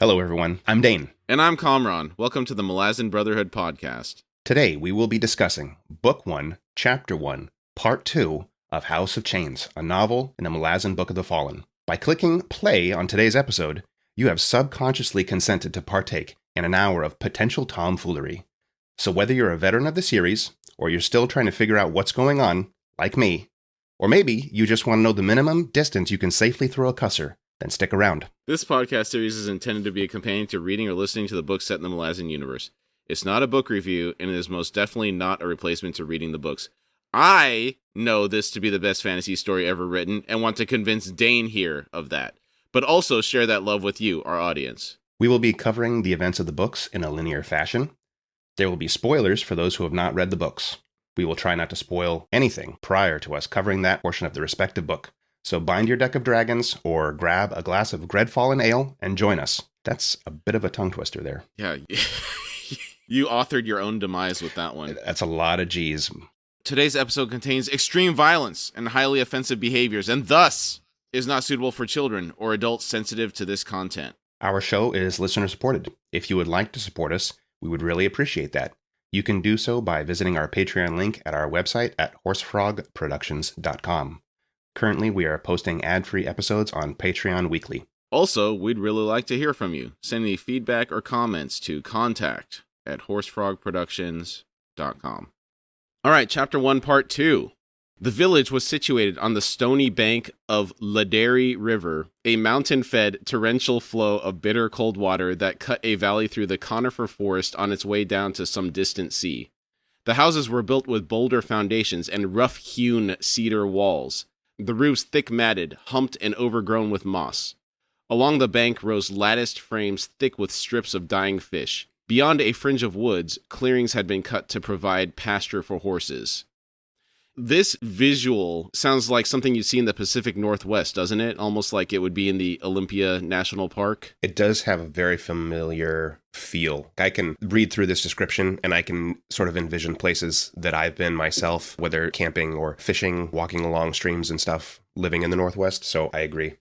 Hello, everyone. I'm Dane. And I'm Kamraun. Welcome to the Malazan Brotherhood podcast. Today, we will be discussing Book 1, Chapter 1, Part 2 of House of Chains, a novel in the Malazan Book of the Fallen. By clicking play on today's episode, you have subconsciously consented to partake in an hour of potential tomfoolery. So whether you're a veteran of the series, or you're still trying to figure out what's going on, like me, or maybe you just want to know the minimum distance you can safely throw a cusser, then stick around. This podcast series is intended to be a companion to reading or listening to the books set in the Malazan universe. It's not a book review, and it is most definitely not a replacement to reading the books. I know this to be the best fantasy story ever written, and want to convince Dane here of that, but also share that love with you, our audience. We will be covering the events of the books in a linear fashion. There will be spoilers for those who have not read the books. We will try not to spoil anything prior to us covering that portion of the respective book. So bind your deck of dragons, or grab a glass of Gredfallen ale and join us. That's a bit of a tongue twister there. Yeah, you authored your own demise with that one. That's a lot of G's. Today's episode contains extreme violence and highly offensive behaviors, and thus is not suitable for children or adults sensitive to this content. Our show is listener supported. If you would like to support us, we would really appreciate that. You can do so by visiting our Patreon link at our website at horsefrogproductions.com. Currently, we are posting ad-free episodes on Patreon weekly. Also, we'd really like to hear from you. Send any feedback or comments to contact@horsefrogproductions.com. All right, Chapter 1, Part 2. The village was situated on the stony bank of Laderi River, a mountain-fed torrential flow of bitter cold water that cut a valley through the conifer forest on its way down to some distant sea. The houses were built with boulder foundations and rough-hewn cedar walls, the roofs thick-matted, humped, and overgrown with moss. Along the bank rose latticed frames thick with strips of dying fish. Beyond a fringe of woods, clearings had been cut to provide pasture for horses. This visual sounds like something you'd see in the Pacific Northwest, doesn't it? Almost like it would be in the Olympia National Park. It does have a very familiar feel. I can read through this description and I can sort of envision places that I've been myself, whether camping or fishing, walking along streams and stuff, living in the Northwest, so I agree.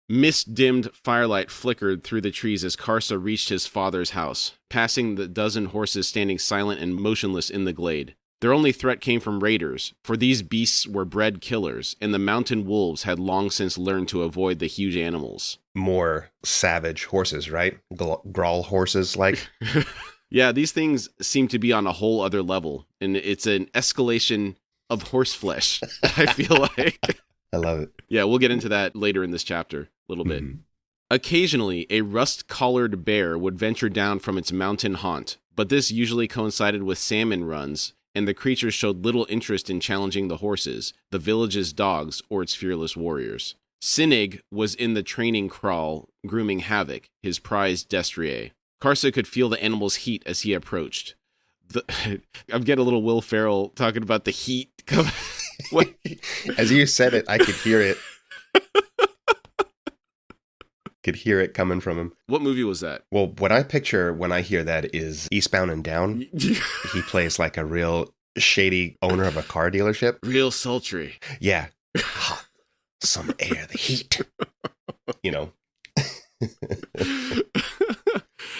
Mist-dimmed firelight flickered through the trees as Karsa reached his father's house, passing the dozen horses standing silent and motionless in the glade. Their only threat came from raiders, for these beasts were bred killers, and the mountain wolves had long since learned to avoid the huge animals. More savage horses, right? Grawl horses, like? Yeah, these things seem to be on a whole other level, and it's an escalation of horse flesh, I feel like. I love it. Yeah, we'll get into that later in this chapter, a little bit. Occasionally, a rust-collared bear would venture down from its mountain haunt, but this usually coincided with salmon runs, and the creature showed little interest in challenging the horses, the village's dogs, or its fearless warriors. Sinig was in the training kraal, grooming Havoc, his prized destrier. Karsa could feel the animal's heat as he approached. I'm getting a little Will Ferrell talking about the heat. As you said it, I could hear it. Could hear it coming from him. What movie was that? Well, what I picture when I hear that is Eastbound and Down. He plays like a real shady owner of a car dealership. Real sultry. Yeah. Hot. Some air, the heat. You know.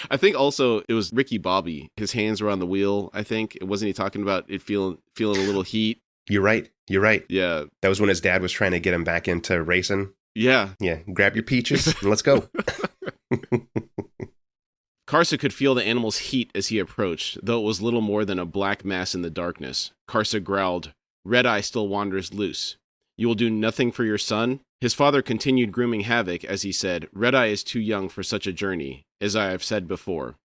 I think also it was Ricky Bobby. His hands were on the wheel, I think. Wasn't he talking about it feeling a little heat? You're right. Yeah. That was when his dad was trying to get him back into racing. Yeah. Yeah. Grab your peaches and let's go. Karsa could feel the animal's heat as he approached, though it was little more than a black mass in the darkness. Karsa growled, "Red Eye still wanders loose. You will do nothing for your son?" His father continued grooming Havoc as he said, "Red Eye is too young for such a journey, as I have said before."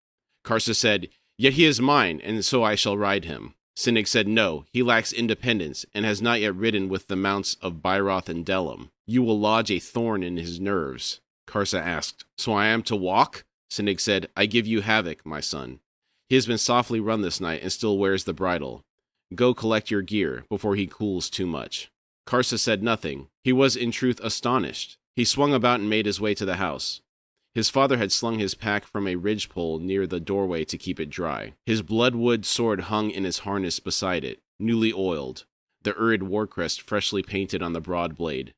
Karsa said, "Yet he is mine, and so I shall ride him." Sinig said, "No, he lacks independence, and has not yet ridden with the mounts of Byroth and Delim. You will lodge a thorn in his nerves." Karsa asked, "So I am to walk?" Sinig said, "I give you Havoc, my son. He has been softly run this night and still wears the bridle. Go collect your gear before he cools too much." Karsa said nothing. He was in truth astonished. He swung about and made his way to the house. His father had slung his pack from a ridgepole near the doorway to keep it dry. His bloodwood sword hung in his harness beside it, newly oiled, the Urid warcrest freshly painted on the broad blade.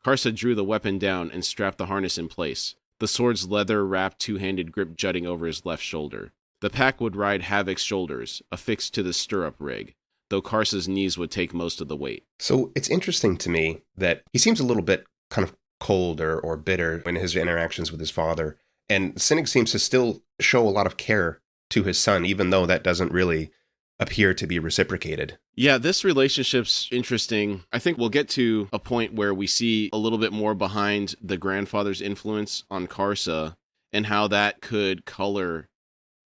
Karsa drew the weapon down and strapped the harness in place. the sword's leather-wrapped two-handed grip jutting over his left shoulder. The pack would ride Havoc's shoulders, affixed to the stirrup rig, though Karsa's knees would take most of the weight. So it's interesting to me that he seems a little bit kind of cold or bitter in his interactions with his father. And Sinig seems to still show a lot of care to his son, even though that doesn't really appear to be reciprocated. Yeah, this relationship's interesting. I think we'll get to a point where we see a little bit more behind the grandfather's influence on Karsa and how that could color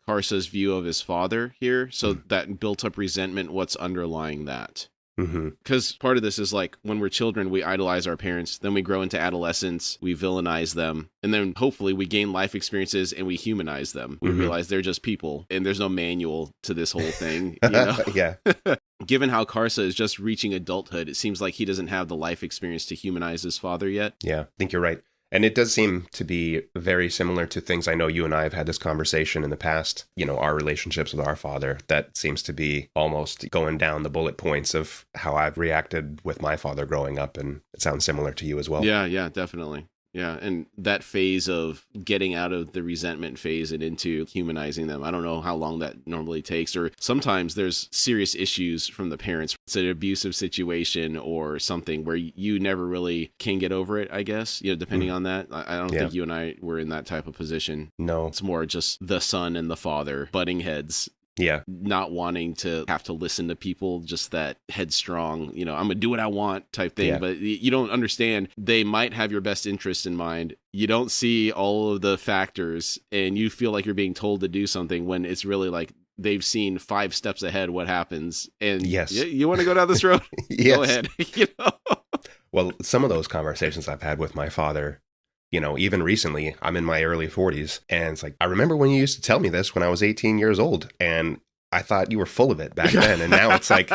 Karsa's view of his father here. So that built up resentment, what's underlying that. Because part of this is like when we're children, we idolize our parents. Then we grow into adolescence, we villainize them. And then hopefully we gain life experiences and we humanize them. We realize they're just people and there's no manual to this whole thing. You know? Yeah. Given how Karsa is just reaching adulthood, it seems like he doesn't have the life experience to humanize his father yet. Yeah, I think you're right. And it does seem to be very similar to things I know you and I have had this conversation in the past, you know, our relationships with our father. That seems to be almost going down the bullet points of how I've reacted with my father growing up. And it sounds similar to you as well. Yeah, definitely. Yeah, and that phase of getting out of the resentment phase and into humanizing them, I don't know how long that normally takes. Or sometimes there's serious issues from the parents. It's an abusive situation or something where you never really can get over it, I guess, you know, depending on that. I don't think you and I were in that type of position. No. It's more just the son and the father butting heads. Yeah. Not wanting to have to listen to people, just that headstrong, you know, I'm going to do what I want type thing. Yeah. But you don't understand. They might have your best interest in mind. You don't see all of the factors and you feel like you're being told to do something when it's really like they've seen 5 steps ahead what happens. And yes, you want to go down this road? Yes. Go ahead. You know? Well, some of those conversations I've had with my father, you know, even recently, I'm in my early 40s, and it's like, I remember when you used to tell me this when I was 18 years old, and I thought you were full of it back then, and now it's like,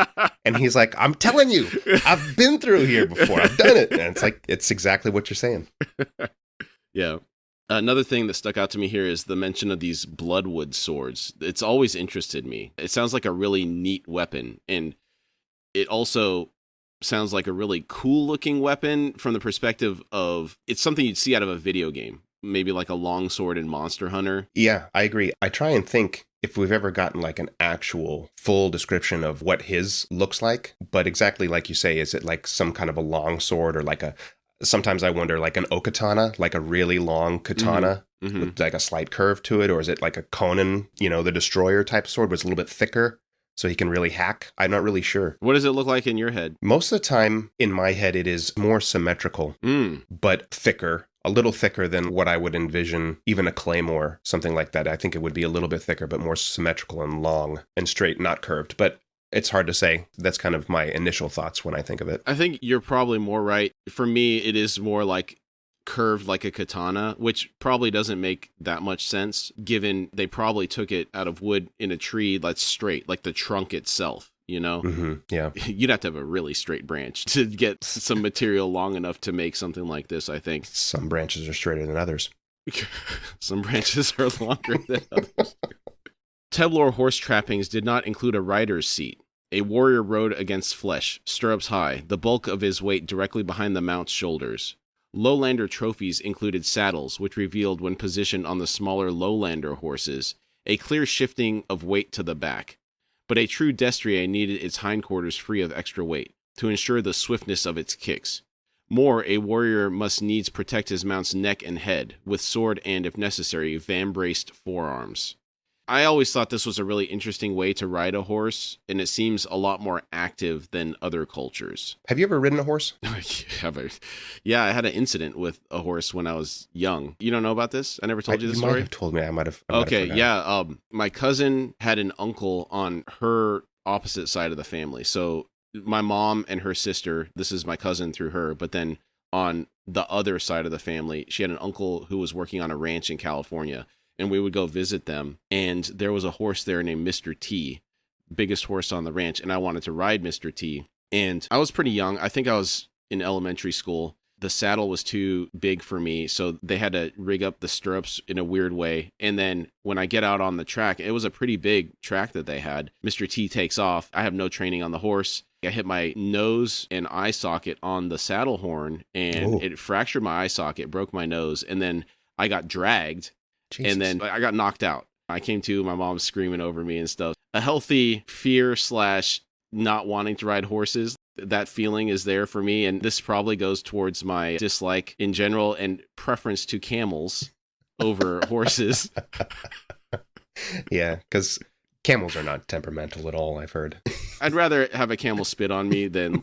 and he's like, I'm telling you, I've been through here before, I've done it, and it's like, it's exactly what you're saying. Yeah. Another thing that stuck out to me here is the mention of these bloodwood swords. It's always interested me. It sounds like a really neat weapon, and it also sounds like a really cool looking weapon from the perspective of it's something you'd see out of a video game, maybe like a longsword in Monster Hunter. Yeah, I agree. I try and think if we've ever gotten like an actual full description of what his looks like, but exactly like you say, is it like some kind of a longsword or like sometimes I wonder like an okatana, like a really long katana with like a slight curve to it, or is it like a Conan, you know, the Destroyer type sword, was a little bit thicker? So he can really hack? I'm not really sure. What does it look like in your head? Most of the time, in my head, it is more symmetrical, but thicker. A little thicker than what I would envision, even a claymore, something like that. I think it would be a little bit thicker, but more symmetrical and long and straight, not curved. But it's hard to say. That's kind of my initial thoughts when I think of it. I think you're probably more right. For me, it is more like curved like a katana, which probably doesn't make that much sense given they probably took it out of wood in a tree that's straight, like the trunk itself, you know? Yeah. You'd have to have a really straight branch to get some material long enough to make something like this, I think. Some branches are straighter than others. Some branches are longer than others. Teblor horse trappings did not include a rider's seat. A warrior rode against flesh, stirrups high, the bulk of his weight directly behind the mount's shoulders. Lowlander trophies included saddles, which revealed when positioned on the smaller Lowlander horses, a clear shifting of weight to the back. But a true destrier needed its hindquarters free of extra weight, to ensure the swiftness of its kicks. More, a warrior must needs protect his mount's neck and head, with sword and, if necessary, vambraced forearms. I always thought this was a really interesting way to ride a horse, and it seems a lot more active than other cultures. Have you ever ridden a horse? Yeah, I had an incident with a horse when I was young. You don't know about this? I never told you the story? You might have told me. I might have. Okay, yeah. My cousin had an uncle on her opposite side of the family. So my mom and her sister, this is my cousin through her, but then on the other side of the family, she had an uncle who was working on a ranch in California. And we would go visit them, and there was a horse there named Mr. T, biggest horse on the ranch, and I wanted to ride Mr. T. And I was pretty young. I think I was in elementary school. The saddle was too big for me, so they had to rig up the stirrups in a weird way. And then when I get out on the track, it was a pretty big track that they had. Mr. T takes off. I have no training on the horse. I hit my nose and eye socket on the saddle horn, and it fractured my eye socket, broke my nose, and then I got dragged, Jesus. and then I got knocked out. I came to, my mom's screaming over me and stuff. A healthy fear / not wanting to ride horses. That feeling is there for me, and this probably goes towards my dislike in general and preference to camels over horses. Yeah, because camels are not temperamental at all, I've heard. I'd rather have a camel spit on me than...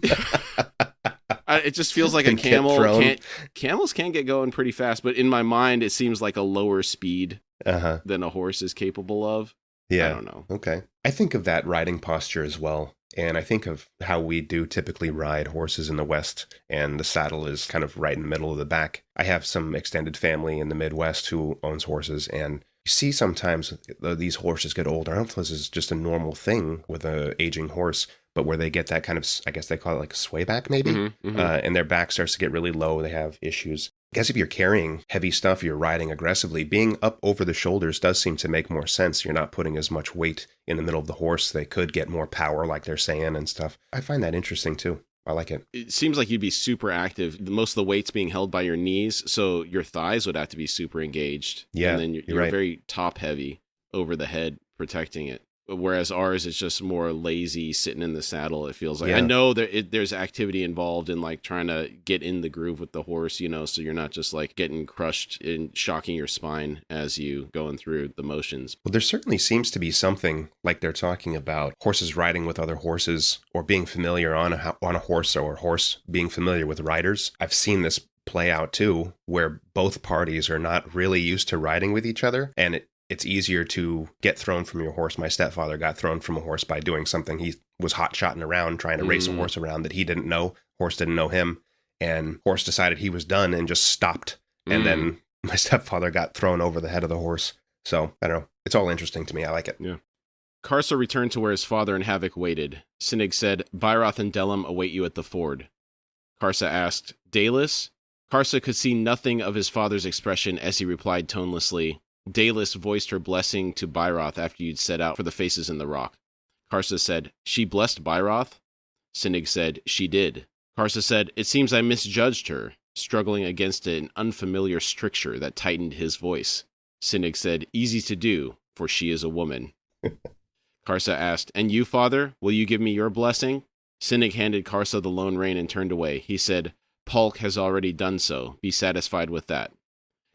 It just feels like a Than get camel thrown. Camels can get going pretty fast, but in my mind, it seems like a lower speed Uh-huh. than a horse is capable of. Yeah. I don't know. Okay. I think of that riding posture as well. And I think of how we do typically ride horses in the West, and the saddle is kind of right in the middle of the back. I have some extended family in the Midwest who owns horses, and you see sometimes these horses get older. I don't know if this is just a normal thing with an aging horse, but where they get that kind of, I guess they call it like a sway back maybe, and their back starts to get really low. They have issues. I guess if you're carrying heavy stuff, you're riding aggressively, being up over the shoulders does seem to make more sense. You're not putting as much weight in the middle of the horse. They could get more power, like they're saying, and stuff. I find that interesting too. I like it. It seems like you'd be super active. Most of the weight's being held by your knees, so your thighs would have to be super engaged. Yeah, and then you're right. very top heavy over the head, protecting it. Whereas ours is just more lazy, sitting in the saddle, it feels like. Yeah. I know there's activity involved in like trying to get in the groove with the horse, so you're not just like getting crushed and shocking your spine as you going through the motions. Well, there certainly seems to be something like they're talking about horses riding with other horses, or being familiar on a horse, or a horse being familiar with riders. I've seen this play out too, where both parties are not really used to riding with each other, and it's easier to get thrown from your horse. My stepfather got thrown from a horse by doing something. He was hot-shotting around, trying to race a horse around that he didn't know. Horse didn't know him. And horse decided he was done and just stopped. And then my stepfather got thrown over the head of the horse. So, I don't know. It's all interesting to me. I like it. Yeah. Karsa returned to where his father and Havoc waited. Sinig said, Byroth and Delim await you at the ford. Karsa asked, Dalis? Karsa could see nothing of his father's expression as he replied tonelessly, Dalis voiced her blessing to Byroth after you'd set out for the faces in the rock. Karsa said, She blessed Byroth? Sinig said, She did. Karsa said, It seems I misjudged her, struggling against an unfamiliar stricture that tightened his voice. Sinig said, Easy to do, for she is a woman. Karsa asked, And you, father, will you give me your blessing? Sinig handed Karsa the lone rein and turned away. He said, Polk has already done so. Be satisfied with that.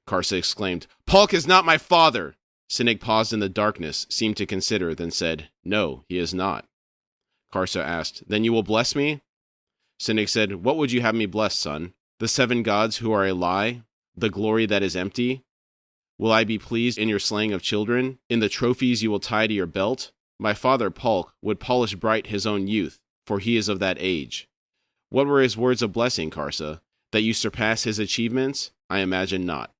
Karsa exclaimed, Polk is not my father! Sinig paused in the darkness, seemed to consider, then said, No, he is not. Karsa asked, Then you will bless me? Sinig said, What would you have me bless, son? The 7 gods who are a lie? The glory that is empty? Will I be pleased in your slaying of children? In the trophies you will tie to your belt? My father, Polk, would polish bright his own youth, for he is of that age. What were his words of blessing, Karsa? That you surpass his achievements? I imagine not.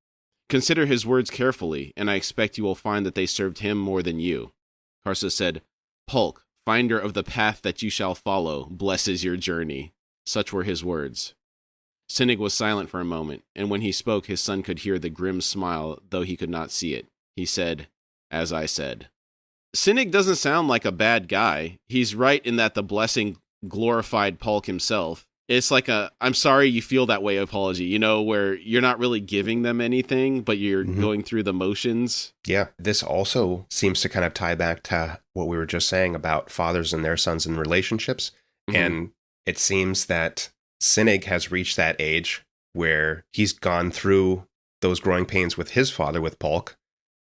Consider his words carefully, and I expect you will find that they served him more than you. Karsa said, Polk, finder of the path that you shall follow, blesses your journey. Such were his words. Sinig was silent for a moment, and when he spoke his son could hear the grim smile, though he could not see it. He said, As I said. Sinig doesn't sound like a bad guy. He's right in that the blessing glorified Polk himself. It's like a, I'm sorry you feel that way apology, where you're not really giving them anything, but you're going through the motions. Yeah. This also seems to kind of tie back to what we were just saying about fathers and their sons in relationships. And it seems that Sinig has reached that age where he's gone through those growing pains with his father, with Polk.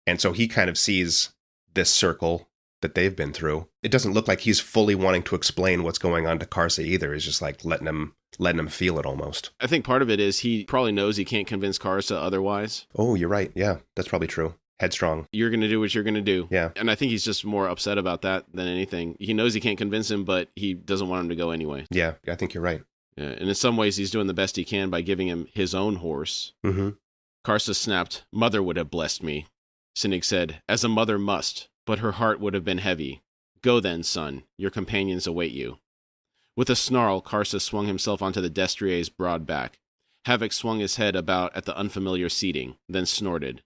And so he kind of sees this circle that they've been through. It doesn't look like he's fully wanting to explain what's going on to Karsa either. He's just like letting him feel it almost. I think part of it is he probably knows he can't convince Karsa otherwise. Oh, you're right. Yeah, that's probably true. Headstrong. You're going to do what you're going to do. Yeah. And I think he's just more upset about that than anything. He knows he can't convince him, but he doesn't want him to go anyway. Yeah, I think you're right. Yeah, and in some ways, he's doing the best he can by giving him his own horse. Karsa snapped, Mother would have blessed me. Sinig said, As a mother must, but her heart would have been heavy. Go then, son. Your companions await you. With a snarl, Karsa swung himself onto the destrier's broad back. Havoc swung his head about at the unfamiliar seating, then snorted.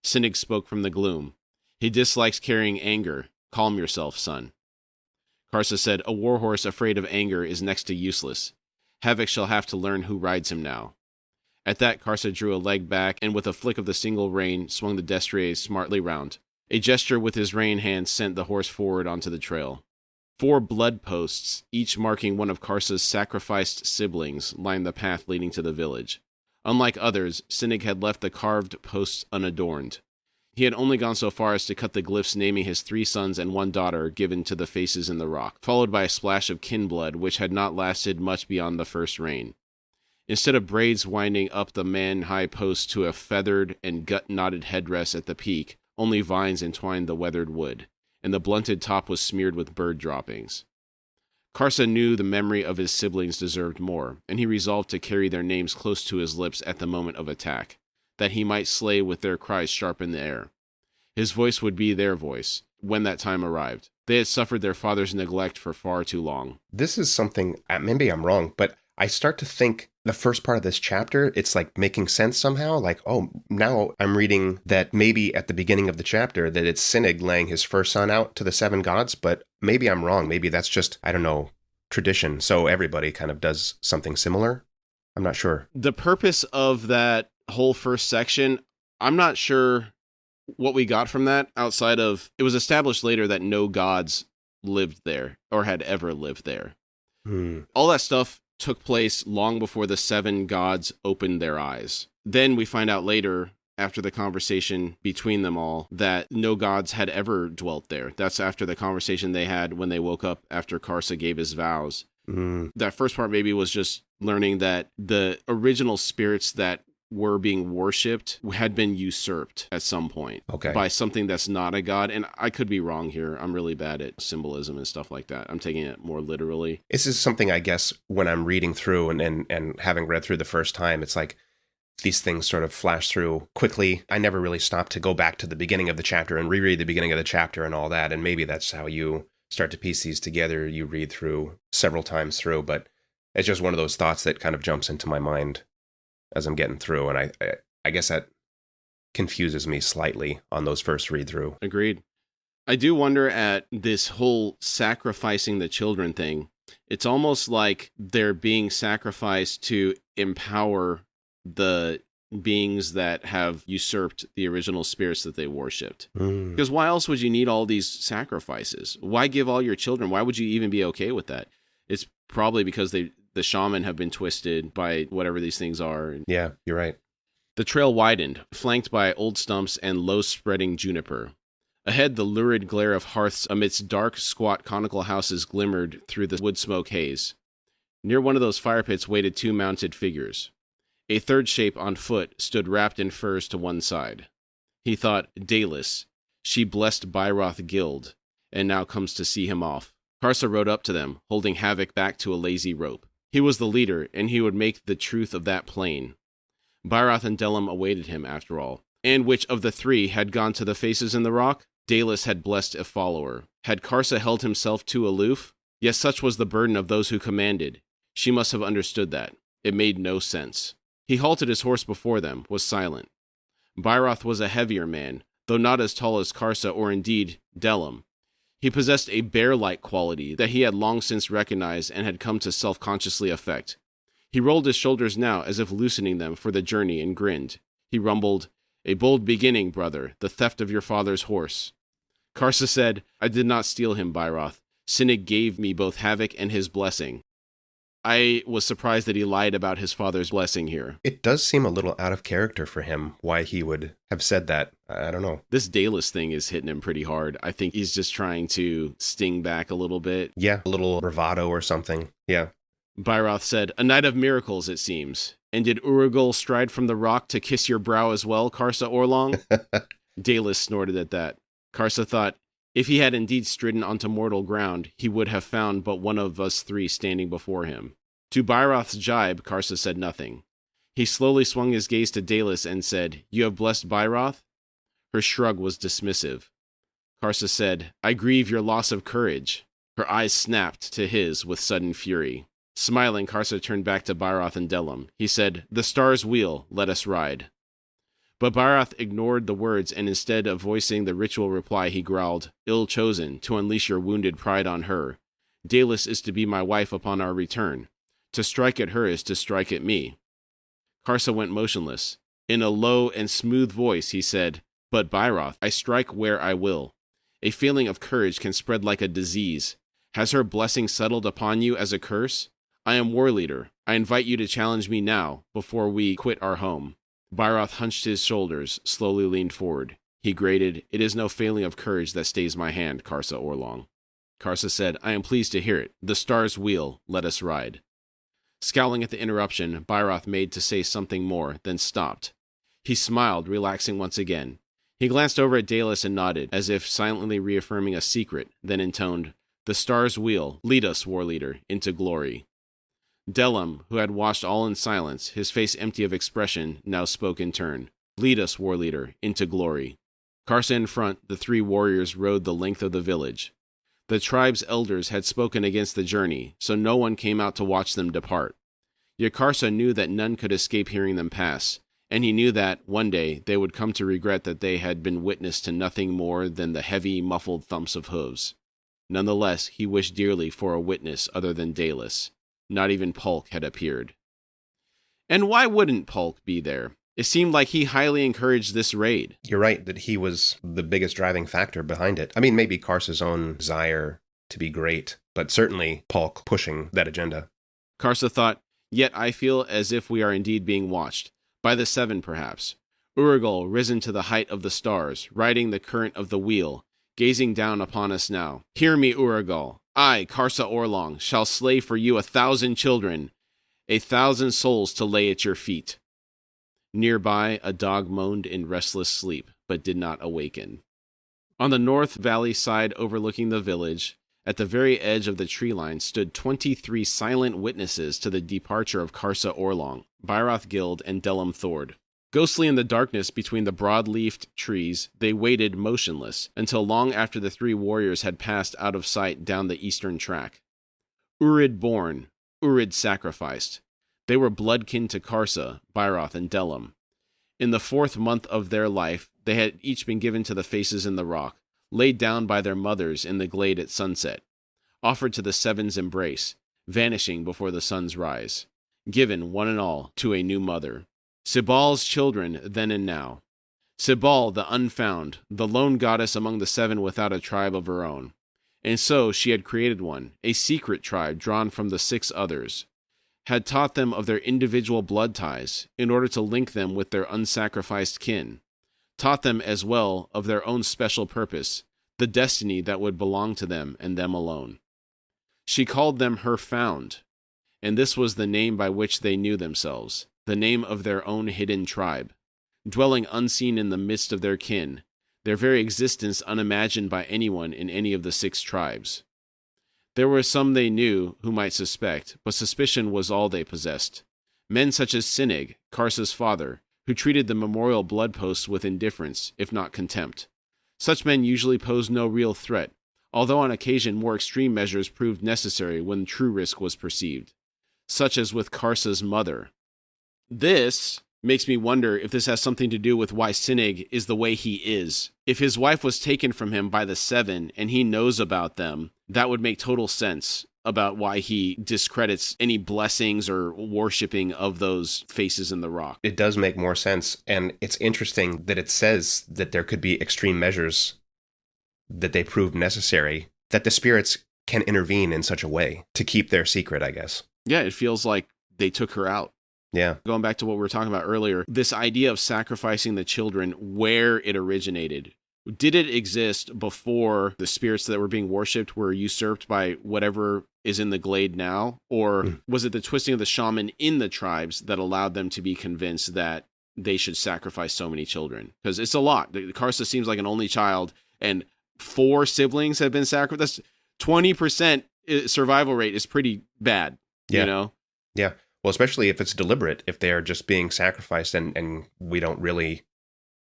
Sinig spoke from the gloom. He dislikes carrying anger. Calm yourself, son. Karsa said, A warhorse afraid of anger is next to useless. Havoc shall have to learn who rides him now. At that, Karsa drew a leg back and with a flick of the single rein swung the destrier smartly round. A gesture with his rein hand sent the horse forward onto the trail. 4 blood posts, each marking one of Karsa's sacrificed siblings, lined the path leading to the village. Unlike others, Sinig had left the carved posts unadorned. He had only gone so far as to cut the glyphs naming his 3 sons and 1 daughter given to the faces in the rock, followed by a splash of kin blood which had not lasted much beyond the first rain. Instead of braids winding up the man-high post to a feathered and gut-knotted headdress at the peak, only vines entwined the weathered wood, and the blunted top was smeared with bird droppings. Karsa knew the memory of his siblings deserved more, and he resolved to carry their names close to his lips at the moment of attack, that he might slay with their cries sharp in the air. His voice would be their voice, when that time arrived. They had suffered their father's neglect for far too long. This is something, maybe I'm wrong, but I start to think the first part of this chapter, it's like making sense somehow. Like, oh, now I'm reading that maybe at the beginning of the chapter that it's Sinig laying his first son out to the 7 gods, but maybe I'm wrong. Maybe that's just, I don't know, tradition. So everybody kind of does something similar. I'm not sure. The purpose of that whole first section, I'm not sure what we got from that outside of, it was established later that no gods lived there or had ever lived there. All that stuff took place long before the 7 gods opened their eyes. Then we find out later, after the conversation between them all, that no gods had ever dwelt there. That's after the conversation they had when they woke up after Karsa gave his vows. That first part maybe was just learning that the original spirits that were being worshipped had been usurped at some point by something that's not a god. And I could be wrong here. I'm really bad at symbolism and stuff like that. I'm taking it more literally. This is something, I guess, when I'm reading through and having read through the first time, it's like these things sort of flash through quickly. I never really stopped to go back to the beginning of the chapter and reread the beginning of the chapter and all that. And maybe that's how you start to piece these together. You read through several times through, but it's just one of those thoughts that kind of jumps into my mind as I'm getting through. And I guess that confuses me slightly on those first read through. Agreed. I do wonder at this whole sacrificing the children thing. It's almost like they're being sacrificed to empower the beings that have usurped the original spirits that they worshipped. Because why else would you need all these sacrifices? Why give all your children? Why would you even be okay with that? It's probably because the shaman have been twisted by whatever these things are. Yeah, you're right. The trail widened, flanked by old stumps and low-spreading juniper. Ahead, the lurid glare of hearths amidst dark, squat, conical houses glimmered through the wood smoke haze. Near one of those fire pits waited 2 mounted figures. A third shape on foot stood wrapped in furs to one side. He thought, Dalis, she blessed Byroth Guild, and now comes to see him off. Karsa rode up to them, holding Havoc back to a lazy rope. He was the leader, and he would make the truth of that plain. Byroth and Delim awaited him, after all. And which of the 3 had gone to the faces in the rock? Dalis had blessed a follower. Had Karsa held himself too aloof? Yes, such was the burden of those who commanded. She must have understood that. It made no sense. He halted his horse before them, was silent. Byroth was a heavier man, though not as tall as Karsa or indeed Delim. He possessed a bear-like quality that he had long since recognized and had come to self-consciously affect. He rolled his shoulders now as if loosening them for the journey and grinned. He rumbled, "A bold beginning, brother, the theft of your father's horse." Karsa said, "I did not steal him, Byroth. Sinig gave me both Havoc and his blessing." I was surprised that he lied about his father's blessing here. It does seem a little out of character for him, why he would have said that. I don't know. This Dalis thing is hitting him pretty hard. I think he's just trying to sting back a little bit. Yeah, a little bravado or something. Yeah. Byroth said, "A night of miracles, it seems. And did Urugul stride from the rock to kiss your brow as well, Karsa Orlong?" Dalis snorted at that. Karsa thought, if he had indeed stridden onto mortal ground, he would have found but one of us 3 standing before him. To Byroth's jibe, Karsa said nothing. He slowly swung his gaze to Dalis and said, "You have blessed Byroth?" Her shrug was dismissive. Karsa said, "I grieve your loss of courage." Her eyes snapped to his with sudden fury. Smiling, Karsa turned back to Byroth and Delim. He said, "The stars wheel, let us ride." But Byroth ignored the words, and instead of voicing the ritual reply, he growled, "Ill chosen, to unleash your wounded pride on her. Dalis is to be my wife upon our return. To strike at her is to strike at me." Karsa went motionless. In a low and smooth voice, he said, "But Byroth, I strike where I will. A feeling of courage can spread like a disease. Has her blessing settled upon you as a curse? I am war leader. I invite you to challenge me now, before we quit our home." Byroth hunched his shoulders, slowly leaned forward. He grated, "It is no failing of courage that stays my hand, Karsa Orlong." Karsa said, "I am pleased to hear it. The stars wheel. Let us ride." Scowling at the interruption, Byroth made to say something more, then stopped. He smiled, relaxing once again. He glanced over at Dallas and nodded, as if silently reaffirming a secret, then intoned, "The stars wheel. Lead us, war leader, into glory." Delam, who had watched all in silence, his face empty of expression, now spoke in turn. "Lead us, war leader, into glory." Karsa in front, the three warriors rode the length of the village. The tribe's elders had spoken against the journey, so no one came out to watch them depart. Yet Karsa knew that none could escape hearing them pass, and he knew that, one day, they would come to regret that they had been witness to nothing more than the heavy, muffled thumps of hooves. Nonetheless, he wished dearly for a witness other than Dallas. Not even Polk had appeared. And why wouldn't Polk be there? It seemed like he highly encouraged this raid. You're right that he was the biggest driving factor behind it. I mean, maybe Karsa's own desire to be great, but certainly Polk pushing that agenda. Karsa thought, "Yet I feel as if we are indeed being watched. By the seven, perhaps. Uragul, risen to the height of the stars, riding the current of the wheel, gazing down upon us now. Hear me, Uragul. I, Karsa Orlong, shall slay for you 1,000 children, 1,000 souls to lay at your feet." Nearby, a dog moaned in restless sleep, but did not awaken. On the north valley side overlooking the village, at the very edge of the tree line, stood 23 silent witnesses to the departure of Karsa Orlong, Byroth Guild, and Delam Thord. Ghostly in the darkness between the broad-leafed trees, they waited motionless, until long after the three warriors had passed out of sight down the eastern track. Urid born, Urid sacrificed. They were bloodkin to Karsa, Byroth, and Delam. In the 4th month of their life, they had each been given to the faces in the rock, laid down by their mothers in the glade at sunset, offered to the Seven's embrace, vanishing before the sun's rise, given, one and all, to a new mother. Sibal's children then and now. Sibal, the unfound, the lone goddess among the seven without a tribe of her own. And so she had created one, a secret tribe drawn from the 6 others, had taught them of their individual blood ties in order to link them with their unsacrificed kin, taught them as well of their own special purpose, the destiny that would belong to them and them alone. She called them her found, and this was the name by which they knew themselves, the name of their own hidden tribe, dwelling unseen in the midst of their kin, their very existence unimagined by anyone in any of the 6 tribes. There were some they knew who might suspect, but suspicion was all they possessed. Men such as Sinig, Karsa's father, who treated the memorial blood posts with indifference, if not contempt. Such men usually posed no real threat, although on occasion more extreme measures proved necessary when true risk was perceived, such as with Karsa's mother. This makes me wonder if this has something to do with why Sinig is the way he is. If his wife was taken from him by the 7 and he knows about them, that would make total sense about why he discredits any blessings or worshipping of those faces in the rock. It does make more sense, and it's interesting that it says that there could be extreme measures that they proved necessary, that the spirits can intervene in such a way to keep their secret, I guess. Yeah, it feels like they took her out. Yeah. Going back to what we were talking about earlier, this idea of sacrificing the children, where it originated. Did it exist before the spirits that were being worshipped were usurped by whatever is in the glade now? Or was it the twisting of the shaman in the tribes that allowed them to be convinced that they should sacrifice so many children? Because it's a lot. Karsa seems like an only child, and 4 siblings have been sacrificed. That's 20% survival rate is pretty bad, yeah. You know? Yeah. Well, especially if it's deliberate, if they're just being sacrificed and we don't really,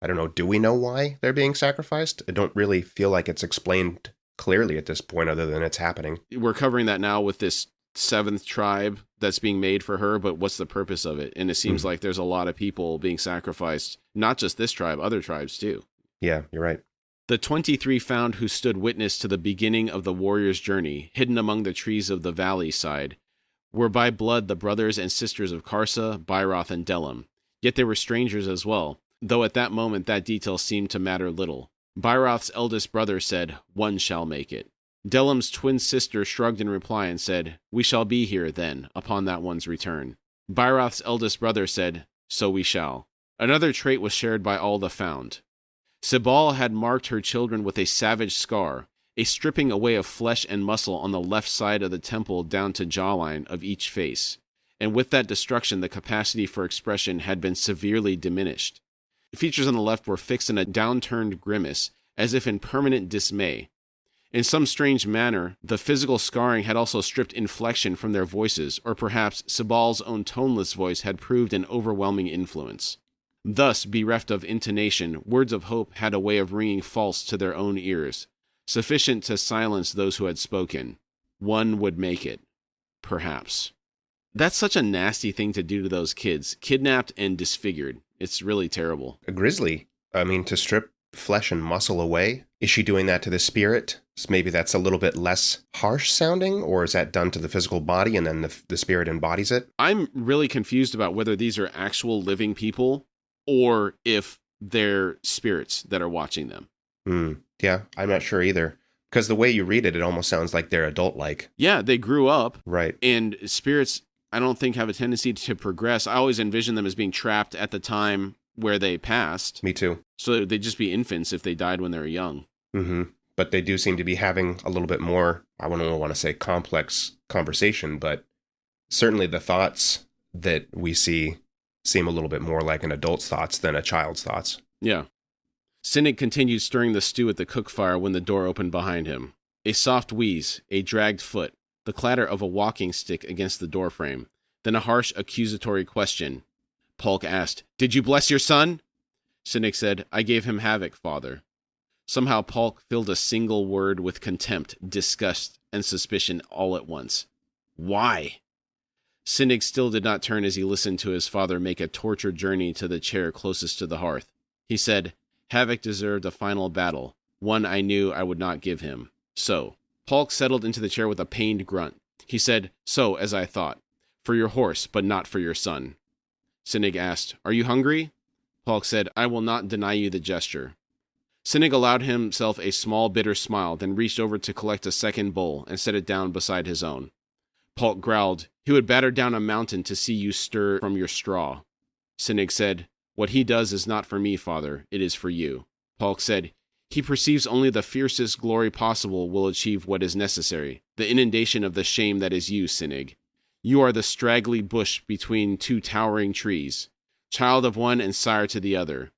I don't know, do we know why they're being sacrificed? I don't really feel like it's explained clearly at this point other than it's happening. We're covering that now with this 7th tribe that's being made for her, but what's the purpose of it? And it seems like there's a lot of people being sacrificed, not just this tribe, other tribes too. Yeah, you're right. The 23 found who stood witness to the beginning of the warrior's journey, hidden among the trees of the valley side, were by blood the brothers and sisters of Karsa, Byroth, and Delam, Yet they were strangers as well, though at that moment that detail seemed to matter little. Byroth's eldest brother said, "One shall make it." Delam's twin sister shrugged in reply and said, "We shall be here, then, upon that one's return." Byroth's eldest brother said, "So we shall." Another trait was shared by all the found. Sibal had marked her children with a savage scar, a stripping away of flesh and muscle on the left side of the temple down to jawline of each face, and with that destruction the capacity for expression had been severely diminished. The features on the left were fixed in a downturned grimace, as if in permanent dismay. In some strange manner, the physical scarring had also stripped inflection from their voices, or perhaps Sibal's own toneless voice had proved an overwhelming influence. Thus, bereft of intonation, words of hope had a way of ringing false to their own ears, sufficient to silence those who had spoken. One would make it. Perhaps. That's such a nasty thing to do to those kids, kidnapped and disfigured. It's really terrible. A grizzly. I mean, to strip flesh and muscle away? Is she doing that to the spirit? So maybe that's a little bit less harsh sounding, or is that done to the physical body and then the spirit embodies it? I'm really confused about whether these are actual living people or if they're spirits that are watching them. Yeah, I'm not sure either. Because the way you read it, it almost sounds like they're adult-like. Yeah, they grew up. Right. And spirits, I don't think, have a tendency to progress. I always envision them as being trapped at the time where they passed. Me too. So they'd just be infants if they died when they were young. Mm-hmm. But they do seem to be having a little bit more, I don't want to say complex conversation, but certainly the thoughts that we see seem a little bit more like an adult's thoughts than a child's thoughts. Yeah. Sinnig continued stirring the stew at the cook fire when the door opened behind him. A soft wheeze, a dragged foot, the clatter of a walking stick against the doorframe, then a harsh accusatory question. Polk asked, "Did you bless your son?" Sinnig said, "I gave him havoc, father." Somehow Polk filled a single word with contempt, disgust, and suspicion all at once. Why? Sinnig still did not turn as he listened to his father make a tortured journey to the chair closest to the hearth. He said, "Havoc deserved a final battle, one I knew I would not give him. So." Polk settled into the chair with a pained grunt. He said, "So, as I thought. For your horse, but not for your son." Sinnig asked, "Are you hungry?" Polk said, "I will not deny you the gesture." Sinnig allowed himself a small, bitter smile, then reached over to collect a second bowl and set it down beside his own. Polk growled, "He would batter down a mountain to see you stir from your straw." Sinnig said, "What he does is not for me, father. It is for you." Polk said, "He perceives only the fiercest glory possible will achieve what is necessary, the inundation of the shame that is you, Sinnig. You are the straggly bush between two towering trees, child of one and sire to the other.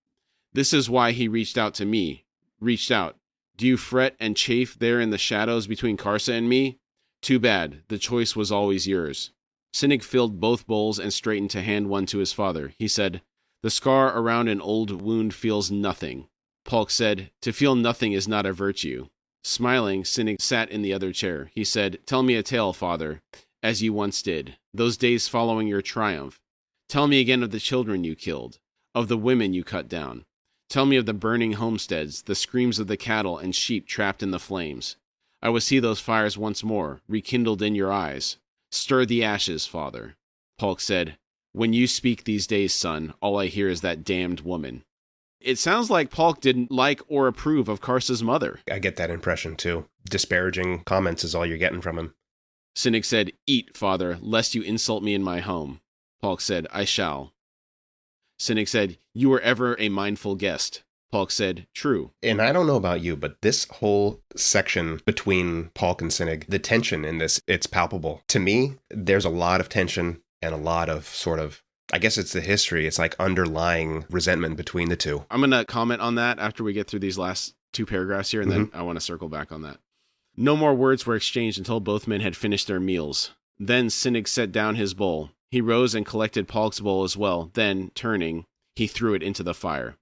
This is why he reached out to me. Reached out. Do you fret and chafe there in the shadows between Karsa and me? Too bad. The choice was always yours." Sinnig filled both bowls and straightened to hand one to his father. He said, "The scar around an old wound feels nothing." Polk said, "To feel nothing is not a virtue." Smiling, Sinnig sat in the other chair. He said, "Tell me a tale, father, as you once did, those days following your triumph. Tell me again of the children you killed, of the women you cut down. Tell me of the burning homesteads, the screams of the cattle and sheep trapped in the flames. I would see those fires once more, rekindled in your eyes. Stir the ashes, father." Polk said, "When you speak these days, son, all I hear is that damned woman." It sounds like Polk didn't like or approve of Karsa's mother. I get that impression, too. Disparaging comments is all you're getting from him. Sinnig said, "Eat, father, lest you insult me in my home." Polk said, "I shall." Sinnig said, "You were ever a mindful guest." Polk said, "True." And I don't know about you, but this whole section between Polk and Sinnig, the tension in this, it's palpable. To me, there's a lot of tension and a lot of sort of, I guess it's the history. It's like underlying resentment between the two. I'm going to comment on that after we get through these last two paragraphs here, and then I want to circle back on that. No more words were exchanged until both men had finished their meals. Then Sinnig set down his bowl. He rose and collected Polk's bowl as well. Then, turning, he threw it into the fire.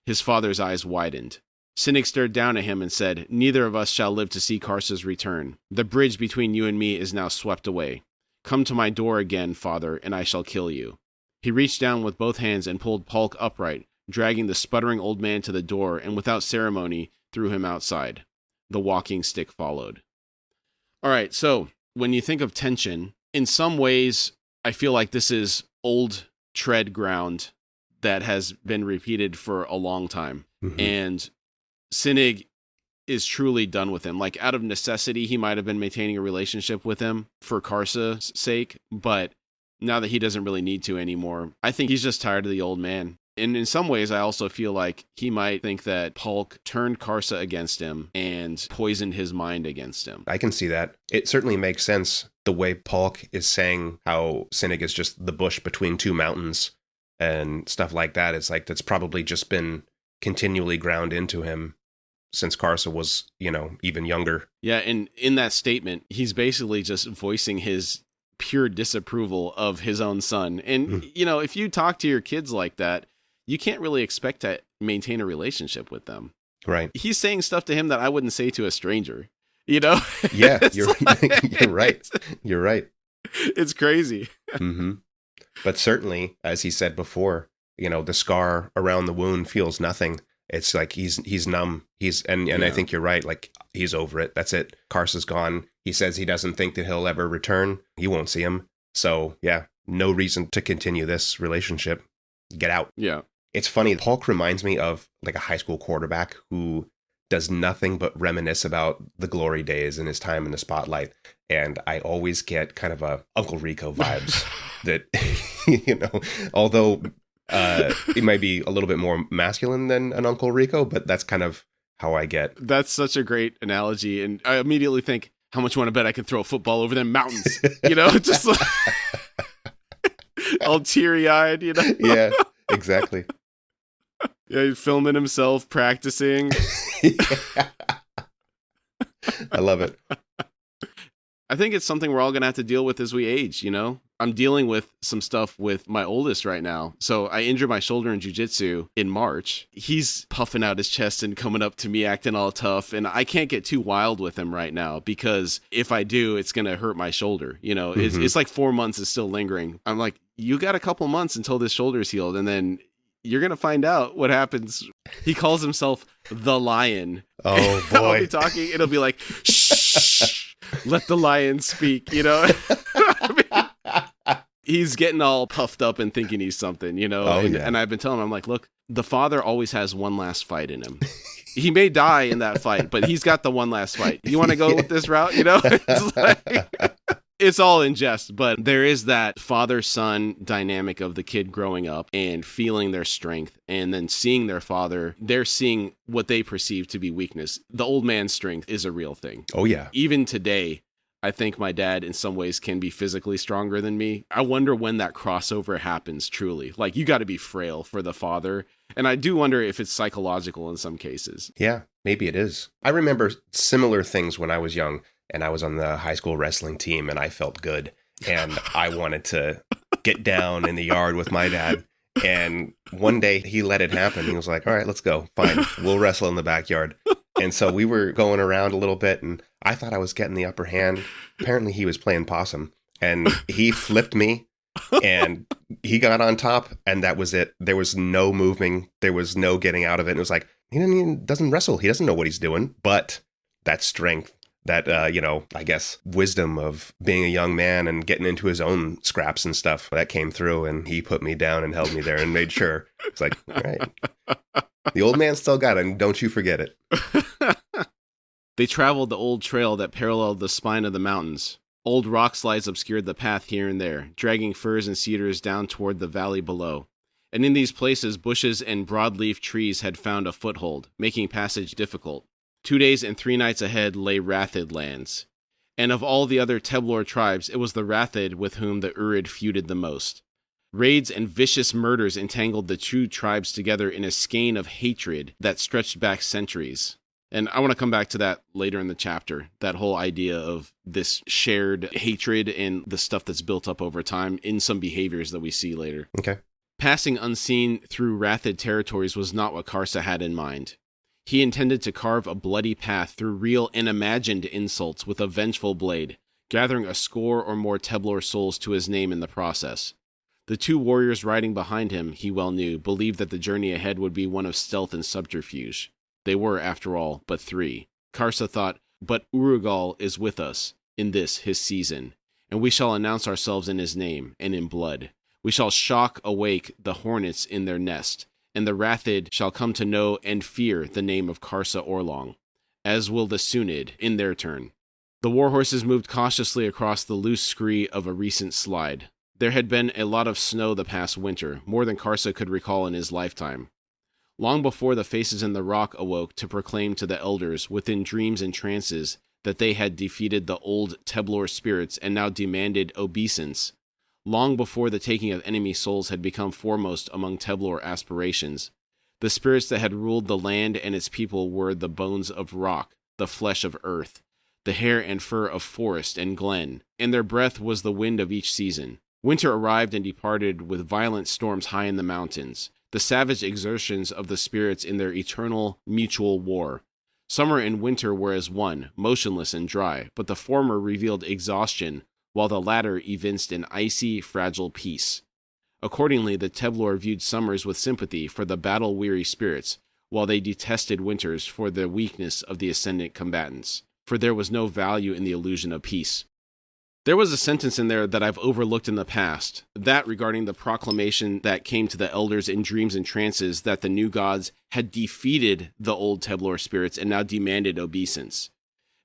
His father's eyes widened. Sinnig stared down at him and said, "Neither of us shall live to see Karsa's return. The bridge between you and me is now swept away. Come to my door again, father, and I shall kill you." He reached down with both hands and pulled Polk upright, dragging the sputtering old man to the door, and without ceremony threw him outside. The walking stick followed. All right, so when you think of tension, in some ways, I feel like this is old tread ground that has been repeated for a long time. Mm-hmm. And Sinig is truly done with him. Like, out of necessity, he might have been maintaining a relationship with him for Karsa's sake, but now that he doesn't really need to anymore, I think he's just tired of the old man. And in some ways, I also feel like he might think that Polk turned Karsa against him and poisoned his mind against him. I can see that. It certainly makes sense the way Polk is saying how Sinig is just the bush between two mountains and stuff like that. It's like that's probably just been continually ground into him since Karsa was, even younger. Yeah, and in that statement, he's basically just voicing his pure disapproval of his own son. And, if you talk to your kids like that, you can't really expect to maintain a relationship with them. Right. He's saying stuff to him that I wouldn't say to a stranger, Yeah, you're right. You're right. It's crazy. Mm-hmm. But certainly, as he said before, the scar around the wound feels nothing. It's like he's numb. I think you're right. Like, he's over it. That's it. Karsa's gone. He says he doesn't think that he'll ever return. He won't see him. So yeah, no reason to continue this relationship. Get out. Yeah. It's funny. Polk reminds me of like a high school quarterback who does nothing but reminisce about the glory days and his time in the spotlight. And I always get kind of a Uncle Rico vibes that, although it might be a little bit more masculine than an Uncle Rico, but that's kind of how I get. That's such a great analogy. And I immediately think, how much you want to bet I can throw a football over them mountains? Just like all teary-eyed, Yeah, exactly. Yeah, he's filming himself practicing. I love it. I think it's something we're all going to have to deal with as we age, I'm dealing with some stuff with my oldest right now. So I injured my shoulder in jiu-jitsu in March. He's puffing out his chest and coming up to me acting all tough. And I can't get too wild with him right now because if I do, it's going to hurt my shoulder. It's like 4 months is still lingering. I'm like, you got a couple months until this shoulder is healed. And then you're going to find out what happens. He calls himself the Lion. Oh, boy. I'll be talking. It'll be like, shh, let the lion speak, He's getting all puffed up and thinking he's something, Oh, yeah. And I've been telling him, I'm like, look, the father always has one last fight in him. He may die in that fight, but he's got the one last fight. You want to go with this route? It's like, it's all in jest, but there is that father-son dynamic of the kid growing up and feeling their strength and then seeing their father. They're seeing what they perceive to be weakness. The old man's strength is a real thing. Oh, yeah. Even today, I think my dad in some ways can be physically stronger than me. I wonder when that crossover happens truly. Like, you got to be frail for the father. And I do wonder if it's psychological in some cases. Yeah, maybe it is. I remember similar things when I was young and I was on the high school wrestling team and I felt good. And I wanted to get down in the yard with my dad. And one day he let it happen. He was like, all right, let's go. Fine. We'll wrestle in the backyard. And so we were going around a little bit and I thought I was getting the upper hand. Apparently he was playing possum and he flipped me and he got on top and that was it. There was no moving. There was no getting out of it. And it was like, doesn't wrestle. He doesn't know what he's doing, but that strength, that, I guess wisdom of being a young man and getting into his own scraps and stuff that came through and he put me down and held me there and made sure. It's like, all right. The old man still got it, and don't you forget it. They traveled the old trail that paralleled the spine of the mountains. Old rock slides obscured the path here and there, dragging firs and cedars down toward the valley below. And in these places, bushes and broadleaf trees had found a foothold, making passage difficult. 2 days and 3 nights ahead lay Rathid lands. And of all the other Teblor tribes, it was the Rathid with whom the Urid feuded the most. Raids and vicious murders entangled the two tribes together in a skein of hatred that stretched back centuries. And I want to come back to that later in the chapter, that whole idea of this shared hatred and the stuff that's built up over time in some behaviors that we see later. Okay. Passing unseen through Rathid territories was not what Karsa had in mind. He intended to carve a bloody path through real and imagined insults with a vengeful blade, gathering a score or more Teblor souls to his name in the process. The two warriors riding behind him, he well knew, believed that the journey ahead would be one of stealth and subterfuge. They were, after all, but 3. Karsa thought, but Urugal is with us, in this his season, and we shall announce ourselves in his name, and in blood. We shall shock awake the hornets in their nest, and the Rathid shall come to know and fear the name of Karsa Orlong, as will the Sunid in their turn. The warhorses moved cautiously across the loose scree of a recent slide. There had been a lot of snow the past winter, more than Karsa could recall in his lifetime. Long before the faces in the rock awoke to proclaim to the elders within dreams and trances that they had defeated the old Teblor spirits and now demanded obeisance, long before the taking of enemy souls had become foremost among Teblor aspirations, the spirits that had ruled the land and its people were the bones of rock, the flesh of earth, the hair and fur of forest and glen, and their breath was the wind of each season. Winter arrived and departed with violent storms high in the mountains, the savage exertions of the spirits in their eternal mutual war. Summer and winter were as one, motionless and dry, but the former revealed exhaustion, while the latter evinced an icy, fragile peace. Accordingly, the Teblor viewed summers with sympathy for the battle-weary spirits, while they detested winters for the weakness of the ascendant combatants, for there was no value in the illusion of peace. There was a sentence in there that I've overlooked in the past, that regarding the proclamation that came to the elders in dreams and trances that the new gods had defeated the old Teblor spirits and now demanded obeisance.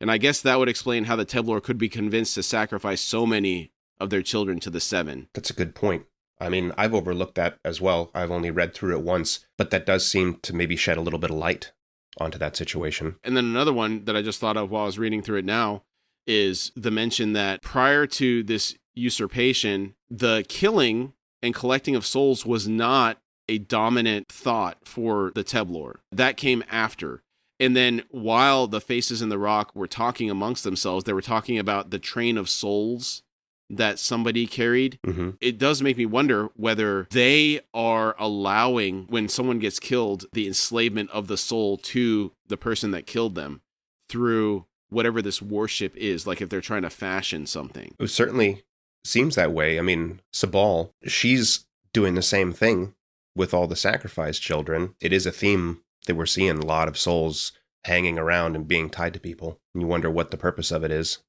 And I guess that would explain how the Teblor could be convinced to sacrifice so many of their children to the seven. That's a good point. I mean, I've overlooked that as well. I've only read through it once, but that does seem to maybe shed a little bit of light onto that situation. And then another one that I just thought of while I was reading through it now is the mention that prior to this usurpation, the killing and collecting of souls was not a dominant thought for the Teblor. That came after. And then while the faces in the rock were talking amongst themselves, they were talking about the train of souls that somebody carried. Mm-hmm. It does make me wonder whether they are allowing, when someone gets killed, the enslavement of the soul to the person that killed them through whatever this worship is, like if they're trying to fashion something. It certainly seems that way. I mean, Sabal, she's doing the same thing with all the sacrificed children. It is a theme that we're seeing, a lot of souls hanging around and being tied to people. And you wonder what the purpose of it is.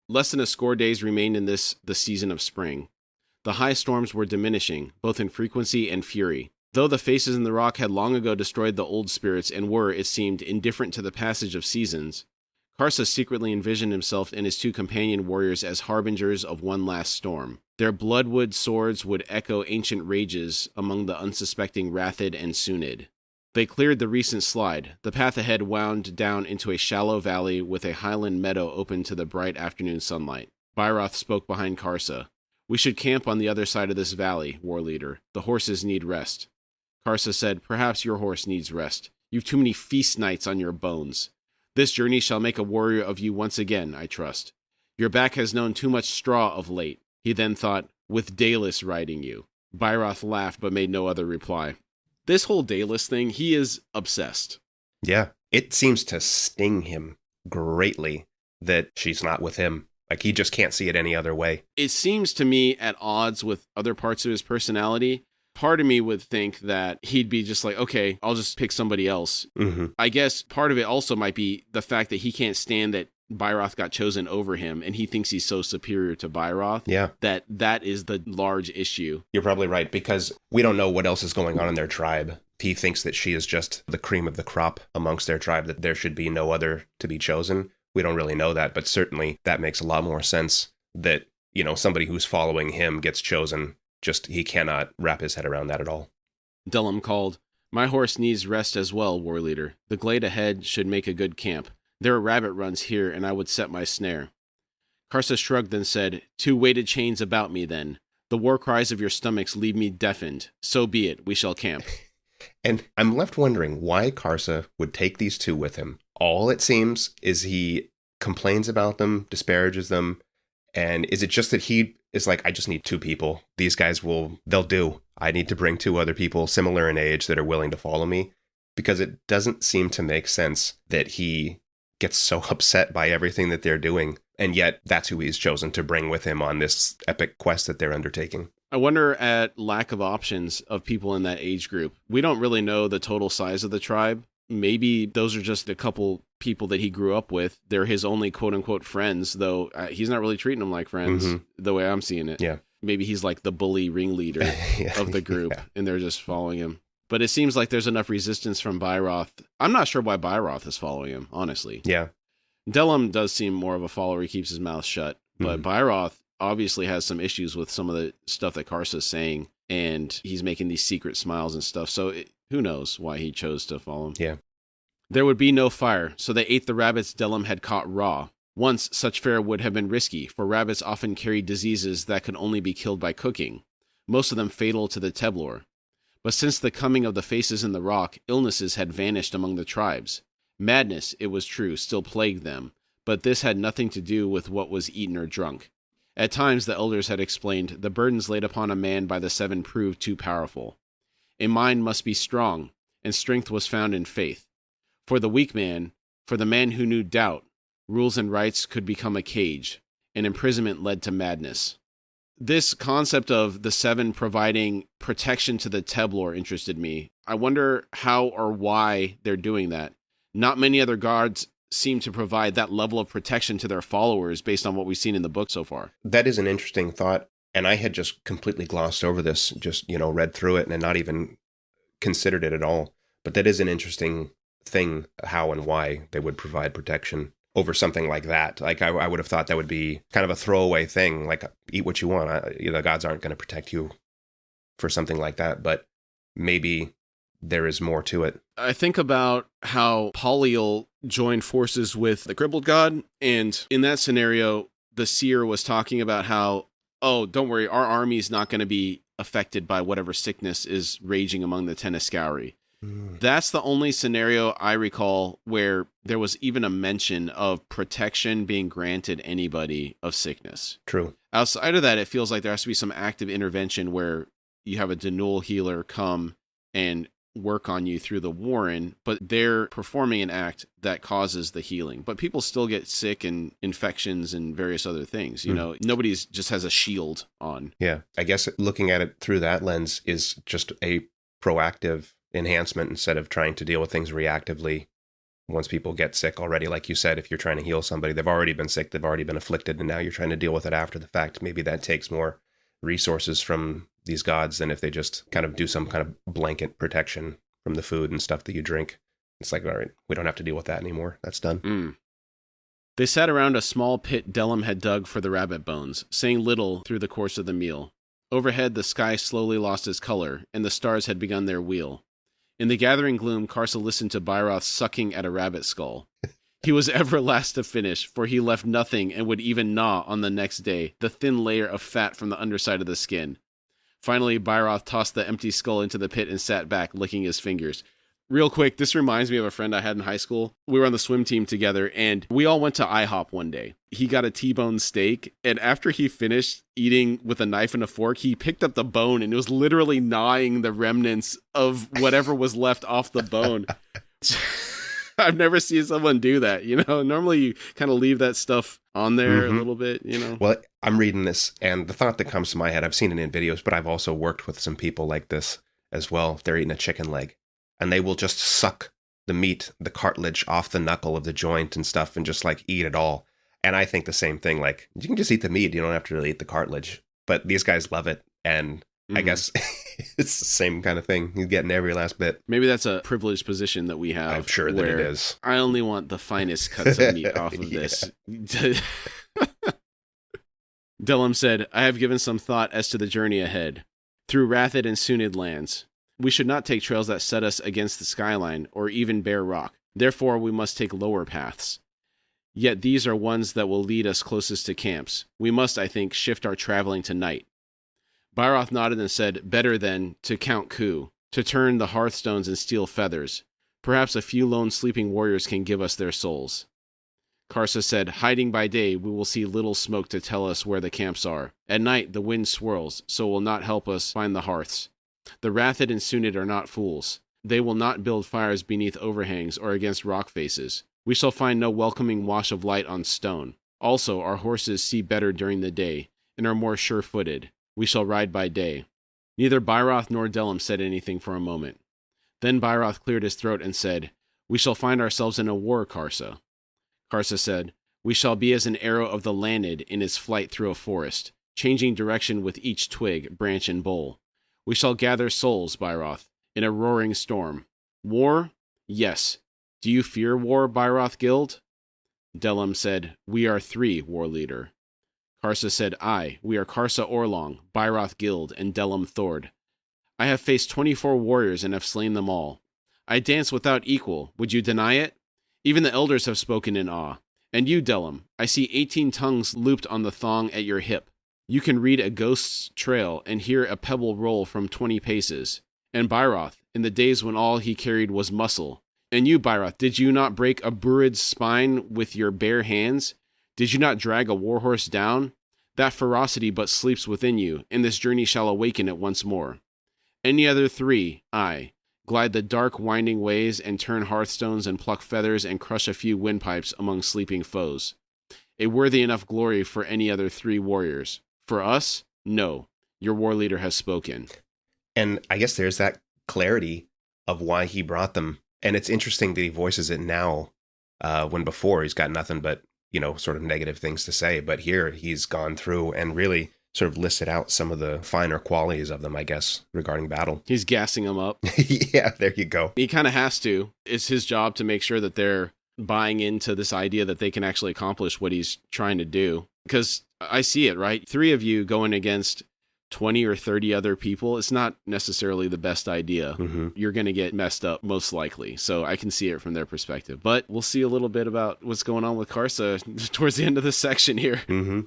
Less than a score days remained in the season of spring. The high storms were diminishing, both in frequency and fury. Though the faces in the rock had long ago destroyed the old spirits and were, it seemed, indifferent to the passage of seasons, Karsa secretly envisioned himself and his two companion warriors as harbingers of one last storm. Their bloodwood swords would echo ancient rages among the unsuspecting Rathid and Sunid. They cleared the recent slide. The path ahead wound down into a shallow valley with a highland meadow open to the bright afternoon sunlight. Byroth spoke behind Karsa. "We should camp on the other side of this valley, war leader. The horses need rest." Karsa said, "Perhaps your horse needs rest. You've too many feast nights on your bones. This journey shall make a warrior of you once again, I trust. Your back has known too much straw of late." He then thought, "with Dalus riding you." Byroth laughed but made no other reply. This whole Dalus thing, he is obsessed. Yeah, it seems to sting him greatly that she's not with him. Like, he just can't see it any other way. It seems to me at odds with other parts of his personality. Part of me would think that he'd be just like, okay, I'll just pick somebody else. Mm-hmm. I guess part of it also might be the fact that he can't stand that Byroth got chosen over him, and he thinks he's so superior to Byroth. Yeah. That is the large issue. You're probably right, because we don't know what else is going on in their tribe. He thinks that she is just the cream of the crop amongst their tribe, that there should be no other to be chosen. We don't really know that, but certainly that makes a lot more sense that, you know, somebody who's following him gets chosen. Just, he cannot wrap his head around that at all. Dellum called, "My horse needs rest as well, war leader. The glade ahead should make a good camp. There are rabbit runs here, and I would set my snare." Karsa shrugged, then said, "Two weighted chains about me, then. The war cries of your stomachs leave me deafened. So be it, we shall camp." And I'm left wondering why Karsa would take these two with him. All it seems is he complains about them, disparages them, and is it just that he is like, I just need two people. These guys they'll do. I need to bring two other people similar in age that are willing to follow me? Because it doesn't seem to make sense that he gets so upset by everything that they're doing, and yet that's who he's chosen to bring with him on this epic quest that they're undertaking. I wonder at lack of options of people in that age group. We don't really know the total size of the tribe. Maybe those are just a couple people that he grew up with. They're his only quote-unquote friends, though he's not really treating them like friends the way I'm seeing it. Yeah. maybe he's like the bully ringleader of the group, and they're just following him. But it seems like there's enough resistance from Byroth. I'm not sure why Byroth is following him, honestly. Yeah. Dellum does seem more of a follower. He keeps his mouth shut. But Byroth obviously has some issues with some of the stuff that Karsa's saying, and he's making these secret smiles and stuff. So who knows why he chose to follow him. Yeah. There would be no fire, so they ate the rabbits Dellum had caught raw. Once, such fare would have been risky, for rabbits often carried diseases that could only be killed by cooking, most of them fatal to the Teblor. But since the coming of the faces in the rock, illnesses had vanished among the tribes. Madness, it was true, still plagued them, but this had nothing to do with what was eaten or drunk. At times, the elders had explained, the burdens laid upon a man by the seven proved too powerful. A mind must be strong, and strength was found in faith. For the weak man, for the man who knew doubt, rules and rights could become a cage, and imprisonment led to madness. This concept of the seven providing protection to the Teblor interested me. I wonder how or why they're doing that. Not many other gods seem to provide that level of protection to their followers based on what we've seen in the book so far. That is an interesting thought, and I had just completely glossed over this, just, read through it and not even considered it at all. But that is an interesting thing, how and why they would provide protection over something like that. Like, I would have thought that would be kind of a throwaway thing, like, eat what you want. The gods aren't going to protect you for something like that, but maybe there is more to it. I think about how Poliel joined forces with the crippled god, and in that scenario, the seer was talking about how, oh, don't worry, our army's not going to be affected by whatever sickness is raging among the Tenescauri. That's the only scenario I recall where there was even a mention of protection being granted anybody of sickness. True. Outside of that, it feels like there has to be some active intervention where you have a Denul healer come and work on you through the Warren, but they're performing an act that causes the healing. But people still get sick and infections and various other things. Nobody's just has a shield on. Yeah. I guess looking at it through that lens is just a proactive enhancement instead of trying to deal with things reactively once people get sick already. Like you said, if you're trying to heal somebody, they've already been sick, they've already been afflicted, and now you're trying to deal with it after the fact. Maybe that takes more resources from these gods than if they just kind of do some kind of blanket protection from the food and stuff that you drink. It's like, all right, we don't have to deal with that anymore. That's done. They sat around a small pit Dellum had dug for the rabbit bones, saying little through the course of the meal. Overhead, the sky slowly lost its color, and the stars had begun their wheel. In the gathering gloom, Karsa listened to Byroth sucking at a rabbit skull. He was ever last to finish, for he left nothing and would even gnaw on the next day, the thin layer of fat from the underside of the skin. Finally, Byroth tossed the empty skull into the pit and sat back, licking his fingers. Real quick, this reminds me of a friend I had in high school. We were on the swim team together, and we all went to IHOP one day. He got a T-bone steak, and after he finished eating with a knife and a fork, he picked up the bone and it was literally gnawing the remnants of whatever was left off the bone. I've never seen someone do that, Normally you kind of leave that stuff on there a little bit, Well, I'm reading this, and the thought that comes to my head, I've seen it in videos, but I've also worked with some people like this as well. They're eating a chicken leg, and they will just suck the meat, the cartilage off the knuckle of the joint and stuff, and just like eat it all. And I think the same thing, like, you can just eat the meat, you don't have to really eat the cartilage. But these guys love it, and I guess it's the same kind of thing. You're getting every last bit. Maybe that's a privileged position that we have. I'm sure that it is. I only want the finest cuts of meat off of this. Dellum said, I have given some thought as to the journey ahead. Through Rathid and Sunid lands. We should not take trails that set us against the skyline, or even bare rock. Therefore, we must take lower paths. Yet these are ones that will lead us closest to camps. We must, I think, shift our traveling to night. Byroth nodded and said, better then to count coup, to turn the hearthstones and steal feathers. Perhaps a few lone sleeping warriors can give us their souls. Karsa said, hiding by day, we will see little smoke to tell us where the camps are. At night, the wind swirls, so it will not help us find the hearths. The Rathid and Sunid are not fools. They will not build fires beneath overhangs or against rock faces. We shall find no welcoming wash of light on stone. Also, our horses see better during the day, and are more sure-footed. We shall ride by day. Neither Byroth nor Dellum said anything for a moment. Then Byroth cleared his throat and said, we shall find ourselves in a war, Karsa. Karsa said, we shall be as an arrow of the Lanid in its flight through a forest, changing direction with each twig, branch, and bole. We shall gather souls, Byroth, in a roaring storm. War? Yes. Do you fear war, Byroth Guild? Delim said, We are 3, War Leader. Karsa said, Aye, we are Karsa Orlong, Byroth Guild, and Delim Thord. I have faced 24 warriors and have slain them all. I dance without equal. Would you deny it? Even the elders have spoken in awe. And you, Delim, I see 18 tongues looped on the thong at your hip. You can read a ghost's trail and hear a pebble roll from 20 paces. And Byroth, in the days when all he carried was muscle. And you, Byroth, did you not break a Burid's spine with your bare hands? Did you not drag a warhorse down? That ferocity but sleeps within you, and this journey shall awaken it once more. Any other 3, aye, glide the dark winding ways and turn hearthstones and pluck feathers and crush a few windpipes among sleeping foes. A worthy enough glory for any other 3 warriors. For us, no. Your war leader has spoken. And I guess there's that clarity of why he brought them. And it's interesting that he voices it now, when before he's got nothing but, sort of negative things to say. But here he's gone through and really sort of listed out some of the finer qualities of them, I guess, regarding battle. He's gassing them up. Yeah, there you go. He kind of has to. It's his job to make sure that they're buying into this idea that they can actually accomplish what he's trying to do. Because I see it, right? 3 of you going against 20 or 30 other people, it's not necessarily the best idea. Mm-hmm. You're going to get messed up, most likely. So I can see it from their perspective. But we'll see a little bit about what's going on with Karsa towards the end of this section here. Mm-hmm.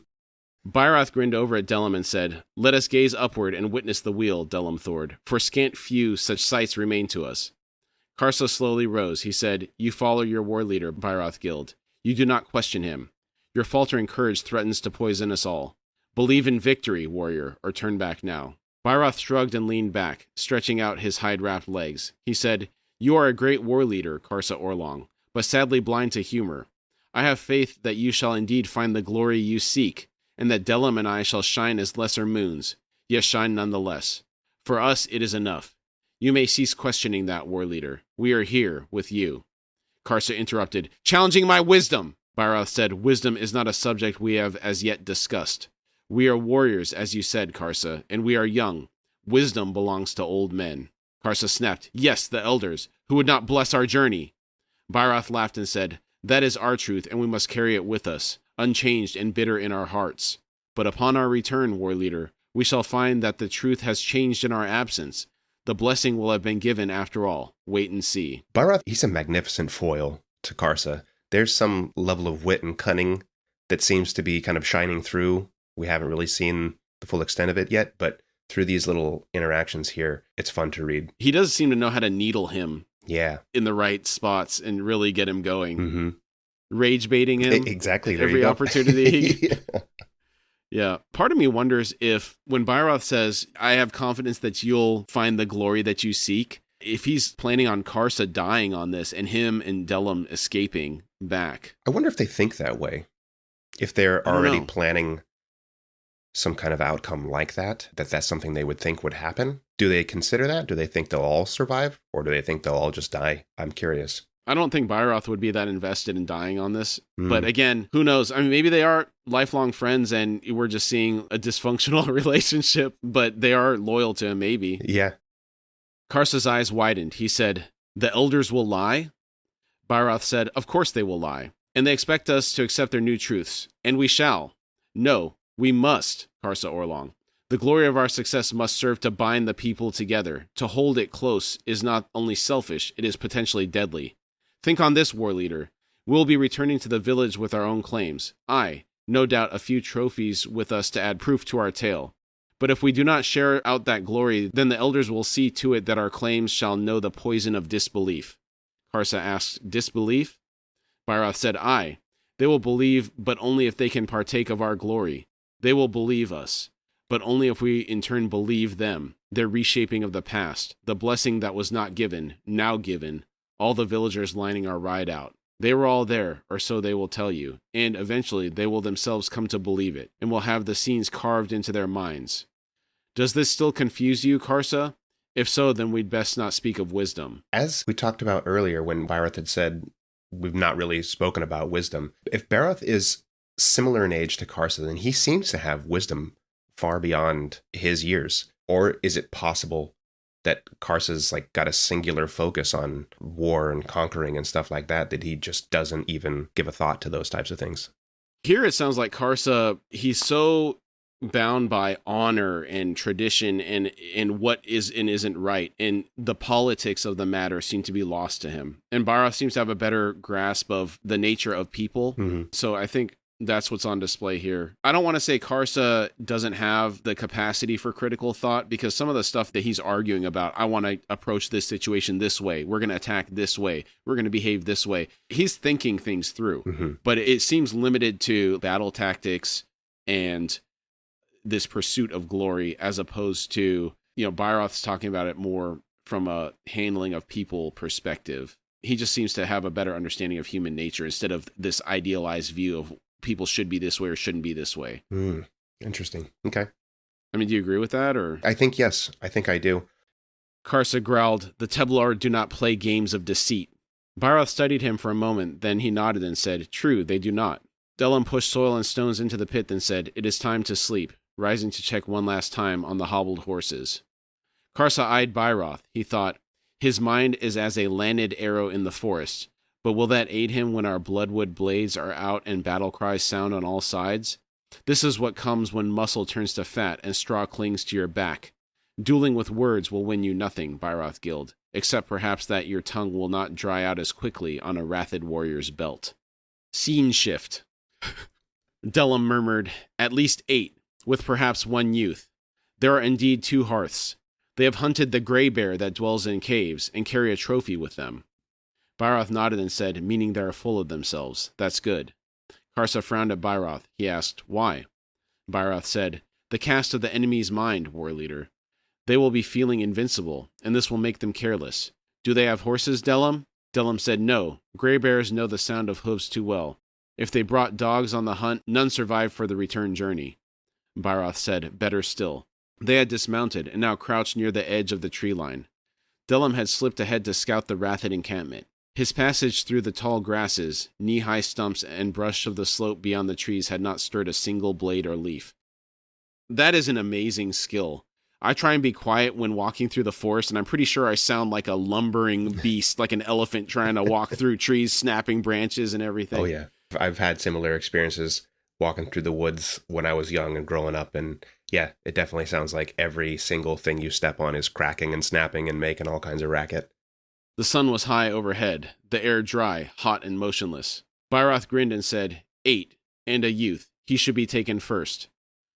Byroth grinned over at Delim and said, Let us gaze upward and witness the wheel, Delim Thord, for scant few such sights remain to us. Karsa slowly rose. He said, You follow your war leader, Byroth Guild. You do not question him. Your faltering courage threatens to poison us all. Believe in victory, warrior, or turn back now. Byroth shrugged and leaned back, stretching out his hide-wrapped legs. He said, You are a great war leader, Karsa Orlong, but sadly blind to humor. I have faith that you shall indeed find the glory you seek, and that Delim and I shall shine as lesser moons, yet shine nonetheless. For us it is enough. You may cease questioning that, war leader. We are here with you. Karsa interrupted, Challenging my wisdom! Byroth said, Wisdom is not a subject we have as yet discussed. We are warriors, as you said, Karsa, and we are young. Wisdom belongs to old men. Karsa snapped, Yes, the elders, who would not bless our journey. Byroth laughed and said, That is our truth, and we must carry it with us, unchanged and bitter in our hearts. But upon our return, war leader, we shall find that the truth has changed in our absence. The blessing will have been given after all. Wait and see. Byroth, he's a magnificent foil to Karsa. There's some level of wit and cunning that seems to be kind of shining through. We haven't really seen the full extent of it yet, but through these little interactions here, it's fun to read. He does seem to know how to needle him in the right spots and really get him going. Mm-hmm. Rage baiting him. Exactly. There every you go. Opportunity. Yeah. Part of me wonders if when Byroth says, I have confidence that you'll find the glory that you seek, if he's planning on Karsa dying on this and him and Delim escaping back. I wonder if they think that way. If they're already planning some kind of outcome like that, that's something they would think would happen. Do they consider that? Do they think they'll all survive? Or do they think they'll all just die? I'm curious. I don't think Byroth would be that invested in dying on this. But again, who knows? I mean, maybe they are lifelong friends and we're just seeing a dysfunctional relationship, but they are loyal to him, maybe. Yeah. Karsa's eyes widened. He said, The elders will lie? Byroth said, Of course they will lie. And they expect us to accept their new truths. And we shall. No, we must, Karsa Orlong. The glory of our success must serve to bind the people together. To hold it close is not only selfish, it is potentially deadly. Think on this, war leader. We'll be returning to the village with our own claims. Aye, no doubt a few trophies with us to add proof to our tale. But if we do not share out that glory, then the elders will see to it that our claims shall know the poison of disbelief. Karsa asked, Disbelief? Byroth said, Aye. They will believe, but only if they can partake of our glory. They will believe us, but only if we in turn believe them, their reshaping of the past, the blessing that was not given, now given, all the villagers lining our ride out. They were all there, or so they will tell you, and eventually they will themselves come to believe it, and will have the scenes carved into their minds. Does this still confuse you, Karsa? If so, then we'd best not speak of wisdom. As we talked about earlier when Byroth had said, we've not really spoken about wisdom. If Byroth is similar in age to Karsa, then he seems to have wisdom far beyond his years? Or is it possible that Karsa's like got a singular focus on war and conquering and stuff like that he just doesn't even give a thought to those types of things? Here it sounds like Karsa, he's so bound by honor and tradition and what is and isn't right, and the politics of the matter seem to be lost to him. And Barath seems to have a better grasp of the nature of people. Mm-hmm. So I think that's what's on display here. I don't want to say Karsa doesn't have the capacity for critical thought, because some of the stuff that he's arguing about, I want to approach this situation this way. We're going to attack this way. We're going to behave this way. He's thinking things through, Mm-hmm. but it seems limited to battle tactics and this pursuit of glory, as opposed to, Barath's talking about it more from a handling of people perspective. He just seems to have a better understanding of human nature instead of this idealized view of people should be this way or shouldn't be this way. Interesting. Okay. I mean, do you agree with that? Or I think yes. I think I do. Karsa growled, "The Teblar do not play games of deceit." Barath studied him for a moment, then he nodded and said, "True, they do not." Delam pushed soil and stones into the pit, then said, "It is time to sleep," rising to check one last time on the hobbled horses. Karsa eyed Barath. He thought, his mind is as a landed arrow in the forest. But will that aid him when our bloodwood blades are out and battle cries sound on all sides? This is what comes when muscle turns to fat and straw clings to your back. Dueling with words will win you nothing, Barath gilled, except perhaps that your tongue will not dry out as quickly on a Rathid warrior's belt. Scene shift. Delam murmured, "At least 8, with perhaps 1 youth. There are indeed 2 hearths. They have hunted the gray bear that dwells in caves and carry a trophy with them." Barath nodded and said, "Meaning they are full of themselves. That's good." Karsa frowned at Barath. He asked, "Why?" Barath said, "The cast of the enemy's mind, war leader. They will be feeling invincible, and this will make them careless. Do they have horses, Delam?" Delam said, "No. Gray bears know the sound of hooves too well. If they brought dogs on the hunt, none survived for the return journey." Barath said, "Better still." They had dismounted, and now crouched near the edge of the tree line. Delam had slipped ahead to scout the Rathid encampment. His passage through the tall grasses, knee-high stumps, and brush of the slope beyond the trees had not stirred a single blade or leaf. That is an amazing skill. I try and be quiet when walking through the forest, and I'm pretty sure I sound like a lumbering beast, like an elephant trying to walk through trees, snapping branches and everything. Oh, yeah. I've had similar experiences walking through the woods when I was young and growing up, and yeah, it definitely sounds like every single thing you step on is cracking and snapping and making all kinds of racket. The sun was high overhead, the air dry, hot and motionless. Barath grinned and said, 8, and a youth. He should be taken first.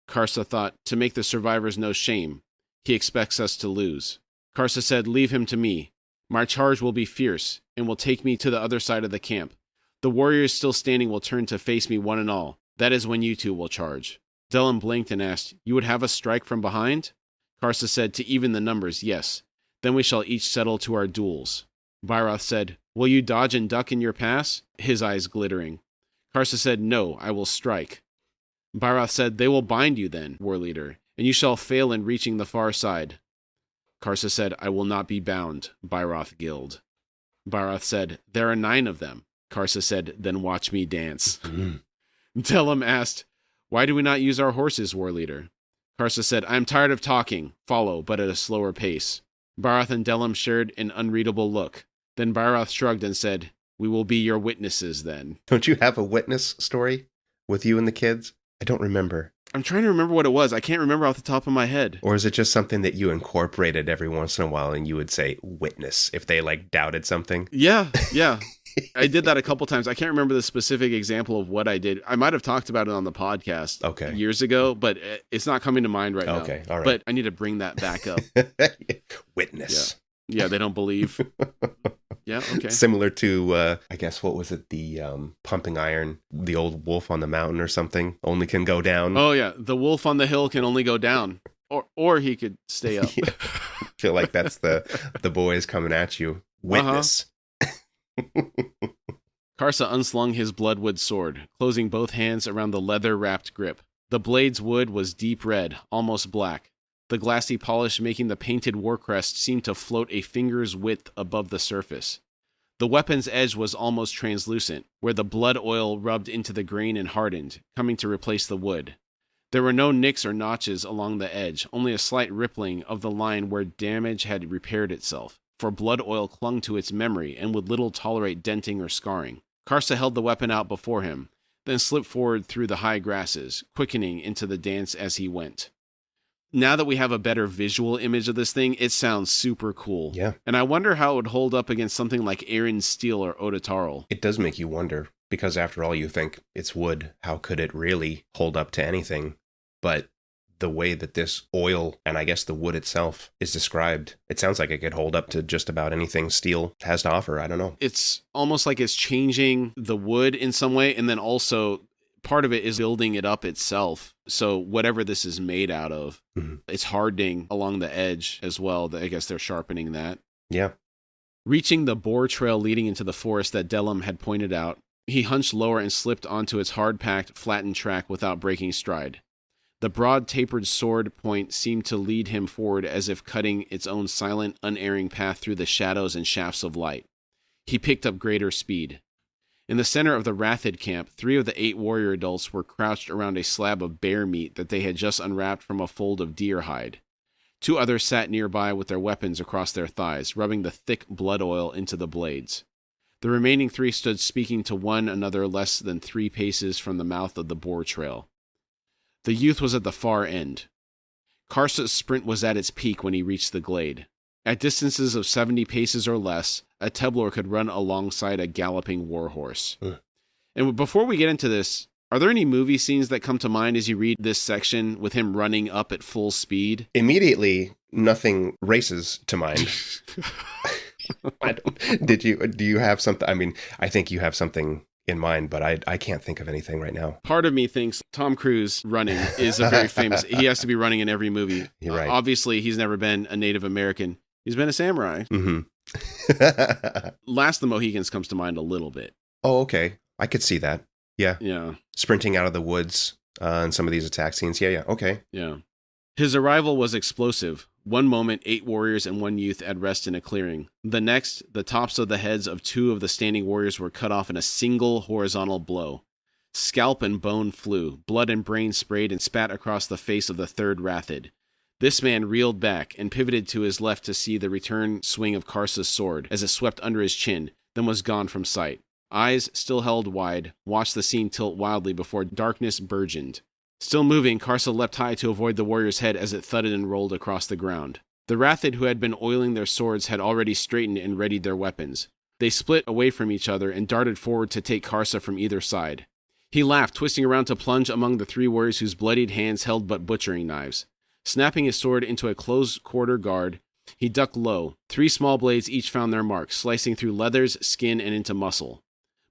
Karsa thought, to make the survivors no shame. He expects us to lose. Karsa said, "Leave him to me. My charge will be fierce, and will take me to the other side of the camp. The warriors still standing will turn to face me one and all. That is when you two will charge." Delam blinked and asked, "You would have us strike from behind?" Karsa said, "To even the numbers, yes. Then we shall each settle to our duels." Barath said, "Will you dodge and duck in your pass?" His eyes glittering. Karsa said, "No, I will strike." Barath said, "They will bind you then, war leader, and you shall fail in reaching the far side." Karsa said, "I will not be bound," Barath gilled. Barath said, "There are 9 of them." Karsa said, "Then watch me dance." Delam asked, "Why do we not use our horses, war leader?" Karsa said, "I am tired of talking. Follow, but at a slower pace." Barath and Delam shared an unreadable look. Then Barath shrugged and said, "We will be your witnesses then." Don't you have a witness story with you and the kids? I don't remember. I'm trying to remember what it was. I can't remember off the top of my head. Or is it just something that you incorporated every once in a while and you would say witness if they like doubted something? Yeah. I did that a couple times. I can't remember the specific example of what I did. I might have talked about it on the podcast years ago, but it's not coming to mind right now. Okay, all right. But I need to bring that back up. Witness. Yeah, they don't believe. Yeah, okay. Similar to, I guess, what was it? The pumping iron, the old wolf on the mountain or something, only can go down. Oh, yeah. The wolf on the hill can only go down. Or he could stay up. Yeah. I feel like that's the boys coming at you. Witness. Karsa unslung his bloodwood sword, closing both hands around the leather-wrapped grip. The blade's wood was deep red, almost black. The glassy polish making the painted warcrest seemed to float a finger's width above the surface. The weapon's edge was almost translucent, where the blood oil rubbed into the grain and hardened, coming to replace the wood. There were no nicks or notches along the edge, only a slight rippling of the line where damage had repaired itself, for blood oil clung to its memory and would little tolerate denting or scarring. Karsa held the weapon out before him, then slipped forward through the high grasses, quickening into the dance as he went. Now that we have a better visual image of this thing, it sounds super cool. Yeah. And I wonder how it would hold up against something like Aaron's Steel or Odotarl. It does make you wonder, because after all, you think it's wood. How could it really hold up to anything? But the way that this oil, and I guess the wood itself, is described, it sounds like it could hold up to just about anything steel has to offer. I don't know. It's almost like it's changing the wood in some way, and then also part of it is building it up itself. So whatever this is made out of, it's hardening along the edge as well. I guess they're sharpening that. Yeah. Reaching the boar trail leading into the forest that Delum had pointed out, he hunched lower and slipped onto its hard-packed, flattened track without breaking stride. The broad, tapered sword point seemed to lead him forward as if cutting its own silent, unerring path through the shadows and shafts of light. He picked up greater speed. In the center of the Rathid camp, 3 of the 8 warrior adults were crouched around a slab of bear meat that they had just unwrapped from a fold of deer hide. 2 others sat nearby with their weapons across their thighs, rubbing the thick blood oil into the blades. The remaining 3 stood speaking to one another less than 3 paces from the mouth of the boar trail. The youth was at the far end. Karsa's sprint was at its peak when he reached the glade. At distances of 70 paces or less, a Teblor could run alongside a galloping warhorse. And before we get into this, are there any movie scenes that come to mind as you read this section with him running up at full speed? Immediately, nothing races to mind. Do you have something? I mean, I think you have something in mind, but I can't think of anything right now. Part of me thinks Tom Cruise running is a very famous, he has to be running in every movie. You're right. Obviously, he's never been a Native American. He's been a samurai. Last of the Mohicans comes to mind a little bit. Oh, okay. I could see that. Yeah. Yeah. Sprinting out of the woods in some of these attack scenes. Yeah. Okay. Yeah. His arrival was explosive. One moment, 8 warriors and 1 youth at rest in a clearing. The next, the tops of the heads of 2 of the standing warriors were cut off in a single horizontal blow. Scalp and bone flew. Blood and brain sprayed and spat across the face of the 3rd Rathid. This man reeled back and pivoted to his left to see the return swing of Karsa's sword as it swept under his chin, then was gone from sight. Eyes, still held wide, watched the scene tilt wildly before darkness burgeoned. Still moving, Karsa leapt high to avoid the warrior's head as it thudded and rolled across the ground. The Rathid who had been oiling their swords had already straightened and readied their weapons. They split away from each other and darted forward to take Karsa from either side. He laughed, twisting around to plunge among the 3 warriors whose bloodied hands held but butchering knives. Snapping his sword into a close-quarter guard, he ducked low. 3 small blades each found their mark, slicing through leathers, skin, and into muscle.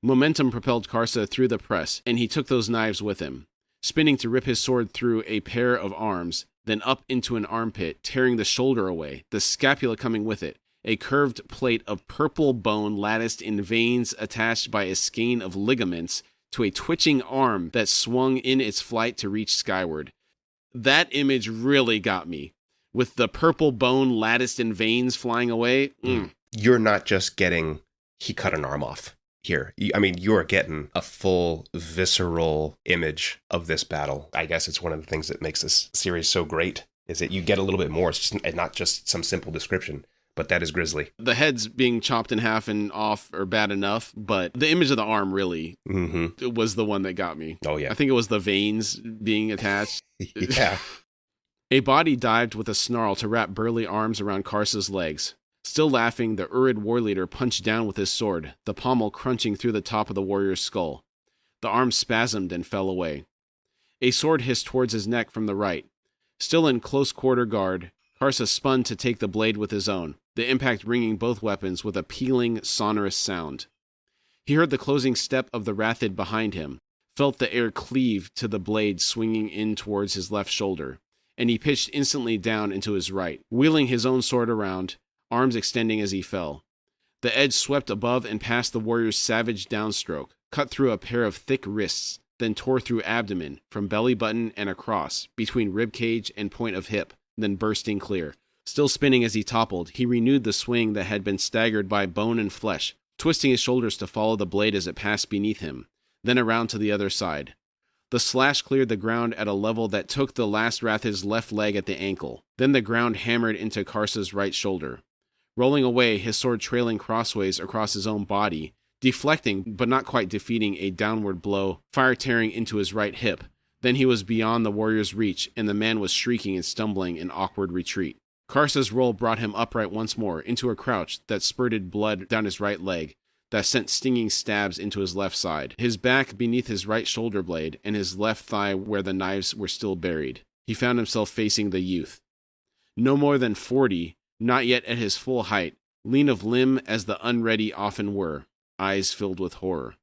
Momentum propelled Karsa through the press, and he took those knives with him, spinning to rip his sword through a pair of arms, then up into an armpit, tearing the shoulder away, the scapula coming with it, a curved plate of purple bone latticed in veins attached by a skein of ligaments to a twitching arm that swung in its flight to reach skyward. That image really got me. With the purple bone latticed in veins flying away. You're not just getting, he cut an arm off here. I mean, you're getting a full visceral image of this battle. I guess it's one of the things that makes this series so great, is that you get a little bit more. It's just not just some simple description, but that is grisly. The heads being chopped in half and off are bad enough, but the image of the arm really was the one that got me. Oh, yeah. I think it was the veins being attached. Yeah. A body dived with a snarl to wrap burly arms around Karsa's legs. Still laughing, the Urid warleader punched down with his sword, the pommel crunching through the top of the warrior's skull. The arm spasmed and fell away. A sword hissed towards his neck from the right. Still in close quarter guard, Karsa spun to take the blade with his own, the impact ringing both weapons with a pealing, sonorous sound. He heard the closing step of the Rathid behind him, felt the air cleave to the blade swinging in towards his left shoulder, and he pitched instantly down into his right, wheeling his own sword around, arms extending as he fell. The edge swept above and past the warrior's savage downstroke, cut through a pair of thick wrists, then tore through abdomen, from belly button and across, between rib cage and point of hip, then bursting clear. Still spinning as he toppled, he renewed the swing that had been staggered by bone and flesh, twisting his shoulders to follow the blade as it passed beneath him, then around to the other side. The slash cleared the ground at a level that took the last Rathid's left leg at the ankle. Then the ground hammered into Karsa's right shoulder. Rolling away, his sword trailing crossways across his own body, deflecting but not quite defeating a downward blow, fire tearing into his right hip. Then he was beyond the warrior's reach, and the man was shrieking and stumbling in awkward retreat. Karsa's roll brought him upright once more, into a crouch that spurted blood down his right leg, that sent stinging stabs into his left side, his back beneath his right shoulder blade, and his left thigh where the knives were still buried. He found himself facing the youth. No more than 40, not yet at his full height, lean of limb as the unready often were, eyes filled with horror.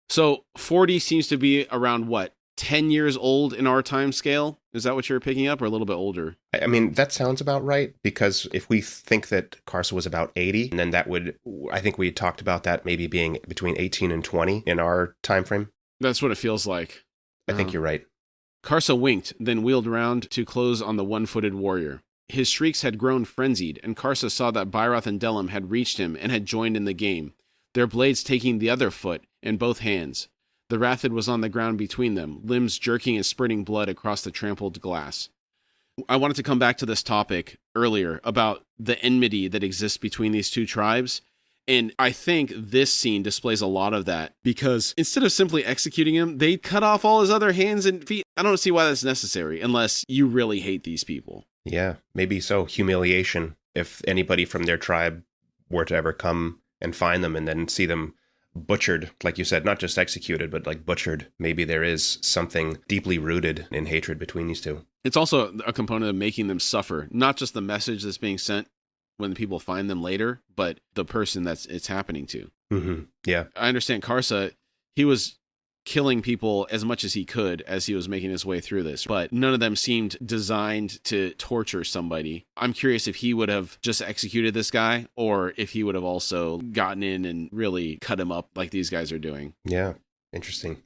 So 40 seems to be around what? 10 years old in our time scale? Is that what you're picking up, or a little bit older? I mean, that sounds about right, because if we think that Karsa was about 80, then that would, I think we talked about that maybe being between 18 and 20 in our time frame. That's what it feels like. I think you're right. Karsa winked, then wheeled round to close on the one-footed warrior. His shrieks had grown frenzied, and Karsa saw that Bairoth and Delim had reached him and had joined in the game, their blades taking the other foot in both hands. The Rathid was on the ground between them, limbs jerking and spurting blood across the trampled glass. I wanted to come back to this topic earlier about the enmity that exists between these two tribes, and I think this scene displays a lot of that, because instead of simply executing him, they cut off all his other hands and feet. I don't see why that's necessary, unless you really hate these people. Yeah, maybe so. Humiliation. If anybody from their tribe were to ever come and find them and then see them butchered, like you said, not just executed, but like butchered, maybe there is something deeply rooted in hatred between these two. It's also a component of making them suffer, not just the message that's being sent when people find them later, but the person that it's happening to. Mm-hmm. Yeah. I understand Karsa, he was killing people as much as he could as he was making his way through this, but none of them seemed designed to torture somebody. I'm curious if he would have just executed this guy, or if he would have also gotten in and really cut him up like these guys are doing. Yeah, interesting.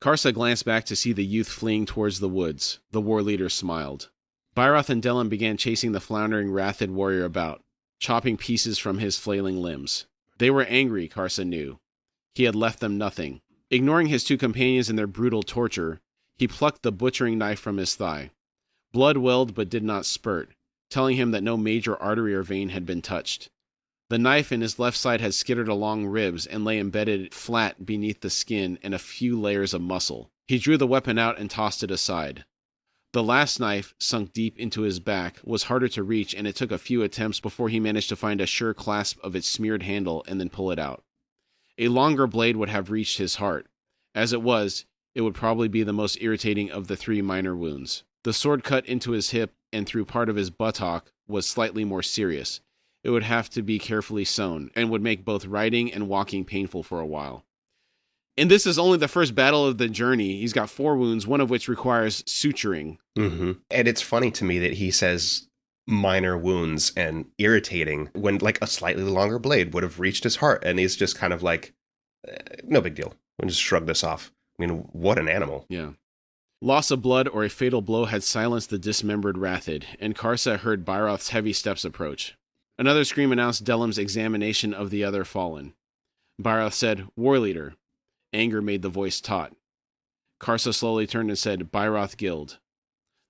Karsa glanced back to see the youth fleeing towards the woods. The war leader smiled. Bairoth and Delim began chasing the floundering Rathid warrior about, chopping pieces from his flailing limbs. They were angry, Karsa knew. He had left them nothing. Ignoring his two companions in their brutal torture, he plucked the butchering knife from his thigh. Blood welled but did not spurt, telling him that no major artery or vein had been touched. The knife in his left side had skittered along ribs and lay embedded flat beneath the skin and a few layers of muscle. He drew the weapon out and tossed it aside. The last knife, sunk deep into his back, was harder to reach, and it took a few attempts before he managed to find a sure clasp of its smeared handle and then pull it out. A longer blade would have reached his heart. As it was, it would probably be the most irritating of the three minor wounds. The sword cut into his hip and through part of his buttock was slightly more serious. It would have to be carefully sewn, and would make both riding and walking painful for a while. And this is only the first battle of the journey. He's got 4 wounds, one of which requires suturing. Mm-hmm. And it's funny to me that he says minor wounds and irritating when like a slightly longer blade would have reached his heart, and he's just kind of like, no big deal. We'll just shrug this off. I mean, what an animal. Yeah. Loss of blood or a fatal blow had silenced the dismembered Rathid, and Karsa heard Bairoth's heavy steps approach. Another scream announced Delim's examination of the other fallen. Bairoth said, "War leader." Anger made the voice taut. Karsa slowly turned and said, "Bairoth Guild."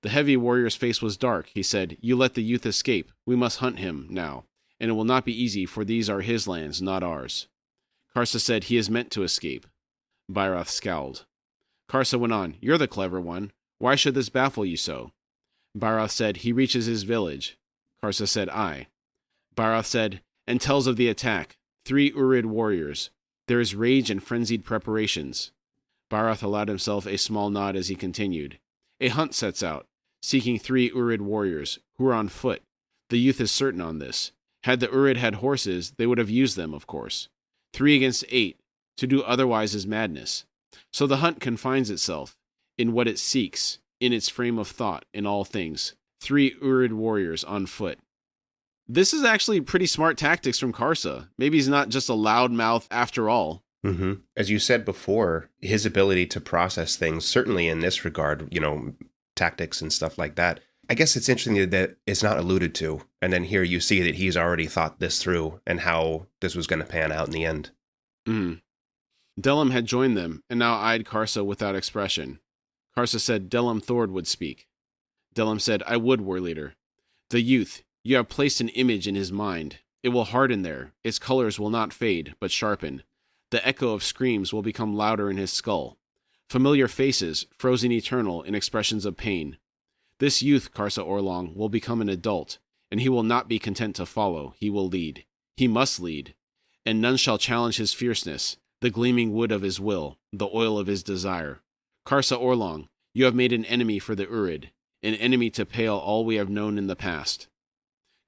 The heavy warrior's face was dark. He said, "You let the youth escape. We must hunt him now, and it will not be easy, for these are his lands, not ours." Karsa said, "He is meant to escape." Bairoth scowled. Karsa went on, "You're the clever one. Why should this baffle you so?" Bairoth said, "He reaches his village." Karsa said, "Aye." Bairoth said, "And tells of the attack. 3 Urid warriors. There is rage and frenzied preparations." Bairoth allowed himself a small nod as he continued. "A hunt sets out, seeking 3 Urid warriors, who are on foot. The youth is certain on this. Had the Urid had horses, they would have used them, of course. 3 against 8. To do otherwise is madness. So the hunt confines itself, in what it seeks, in its frame of thought, in all things. 3 Urid warriors on foot." This is actually pretty smart tactics from Karsa. Maybe he's not just a loudmouth after all. Mm-hmm. As you said before, his ability to process things, certainly in this regard, tactics and stuff like that. I guess it's interesting that it's not alluded to. And then here you see that he's already thought this through and how this was going to pan out in the end. Mm. Delim had joined them and now eyed Karsa without expression. Karsa said Delam Thord would speak. Delam said, I would, war leader. The youth, you have placed an image in his mind. It will harden there. Its colors will not fade, but sharpen. The echo of screams will become louder in his skull. Familiar faces, frozen eternal in expressions of pain. This youth, Karsa Orlong, will become an adult, and he will not be content to follow. He will lead. He must lead. And none shall challenge his fierceness, the gleaming wood of his will, the oil of his desire. Karsa Orlong, you have made an enemy for the Urid, an enemy to pale all we have known in the past.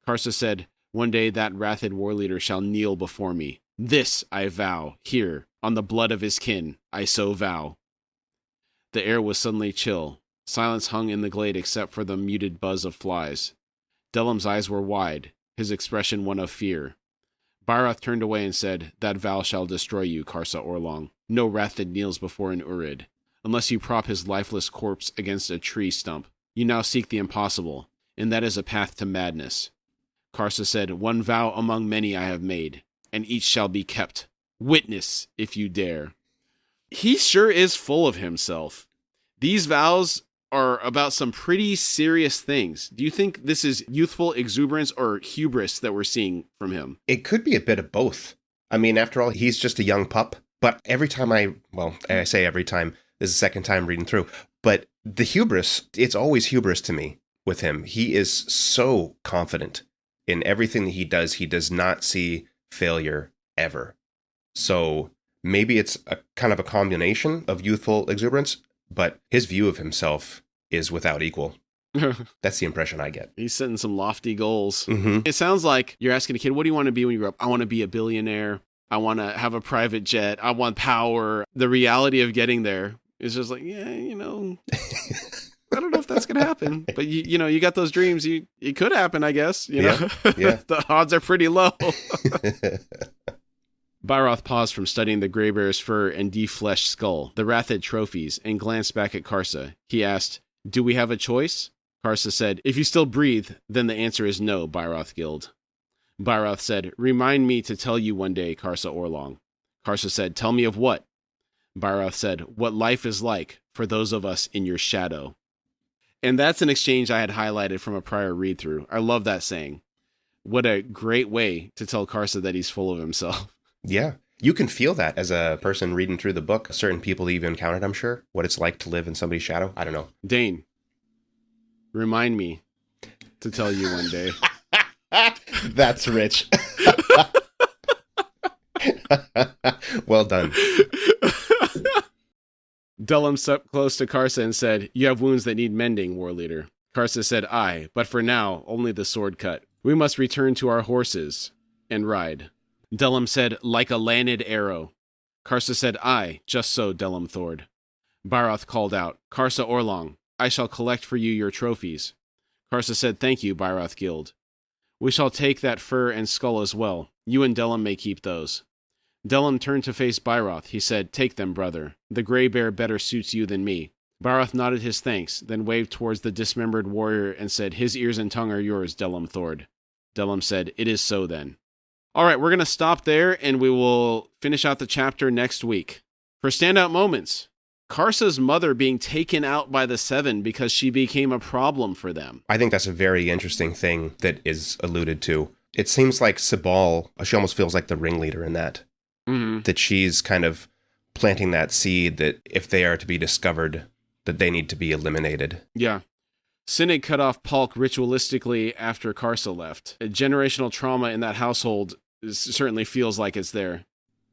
Karsa said, one day that wrathed war leader shall kneel before me. This I vow, here, on the blood of his kin, I so vow. The air was suddenly chill. Silence hung in the glade except for the muted buzz of flies. Delam's eyes were wide, his expression one of fear. Byroth turned away and said, that vow shall destroy you, Karsa Orlong. No wrathed kneels before an Urid, unless you prop his lifeless corpse against a tree stump. You now seek the impossible, and that is a path to madness. Karsa said, one vow among many I have made, and each shall be kept. Witness, if you dare. He sure is full of himself. These vows are about some pretty serious things. Do you think this is youthful exuberance or hubris that we're seeing from him? It could be a bit of both. I mean, after all, he's just a young pup. But every time I say every time, this is the second time reading through, but the hubris, it's always hubris to me with him. He is so confident in everything that he does. He does not see failure ever. So maybe it's a kind of a combination of youthful exuberance, but his view of himself is without equal. That's the impression I get. He's setting some lofty goals. Mm-hmm. It sounds like you're asking a kid, what do you want to be when you grow up? I want to be a billionaire. I want to have a private jet. I want power. The reality of getting there is just like, yeah, I don't know if that's going to happen. But, you got those dreams. It could happen, I guess. Yeah. The odds are pretty low. Byroth paused from studying the gray bear's fur and defleshed skull, the wrathed trophies, and glanced back at Karsa. He asked, do we have a choice? Karsa said, if you still breathe, then the answer is no, Byroth Guild. Byroth said, remind me to tell you one day, Karsa Orlong. Karsa said, tell me of what? Byroth said, what life is like for those of us in your shadow. And that's an exchange I had highlighted from a prior read-through. I love that saying. What a great way to tell Karsa that he's full of himself. Yeah. You can feel that as a person reading through the book. Certain people you've encountered, I'm sure, what it's like to live in somebody's shadow. I don't know. Dane, remind me to tell you one day. That's rich. Well done. Delam stepped close to Karsa and said, you have wounds that need mending, war leader. Karsa said, aye, but for now, only the sword cut. We must return to our horses and ride. Delam said, like a landed arrow. Karsa said, aye, just so, Delam Thord. Byroth called out, Karsa Orlong, I shall collect for you your trophies. Karsa said, thank you, Byroth Guild. We shall take that fur and skull as well. You and Delam may keep those. Delam turned to face Byroth. He said, take them, brother. The gray bear better suits you than me. Byroth nodded his thanks, then waved towards the dismembered warrior and said, his ears and tongue are yours, Delam Thord. Delam said, it is so then. All right, we're going to stop there, and we will finish out the chapter next week. For standout moments, Karsa's mother being taken out by the Seven because she became a problem for them. I think that's a very interesting thing that is alluded to. It seems like Sabal, she almost feels like the ringleader in that. Mm-hmm. That she's kind of planting that seed that if they are to be discovered, that they need to be eliminated. Yeah. Sinig cut off Palk ritualistically after Karsa left. A generational trauma in that household certainly feels like it's there.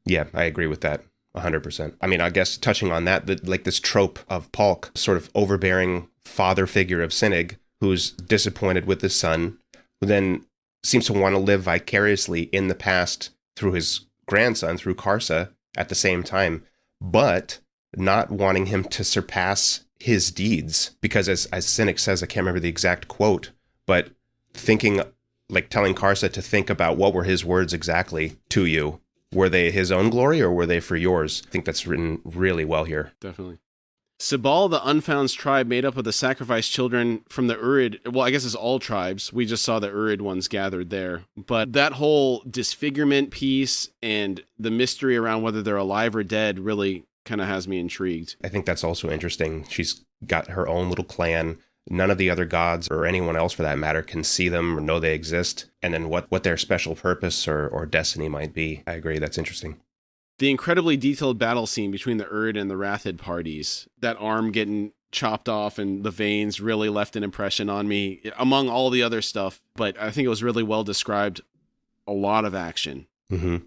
Yeah, I agree with that 100%. I mean, I guess touching on that, like this trope of Palk, sort of overbearing father figure of Sinig, who's disappointed with his son, who then seems to want to live vicariously in the past through his grandson, through Karsa, at the same time, but not wanting him to surpass his deeds. Because as Sinig says, I can't remember the exact quote, but thinking, like telling Karsa to think about what were his words exactly to you. Were they his own glory or were they for yours? I think that's written really well here. Definitely. Sibal, the Unfound's tribe made up of the sacrificed children from the Urid. Well, I guess it's all tribes. We just saw the Urid ones gathered there. But that whole disfigurement piece and the mystery around whether they're alive or dead really kind of has me intrigued. I think that's also interesting. She's got her own little clan. None of the other gods, or anyone else for that matter, can see them or know they exist. And then what their special purpose or destiny might be. I agree. That's interesting. The incredibly detailed battle scene between the Urd and the Rathid parties, that arm getting chopped off and the veins really left an impression on me, among all the other stuff. But I think it was really well described. A lot of action. Mm-hmm.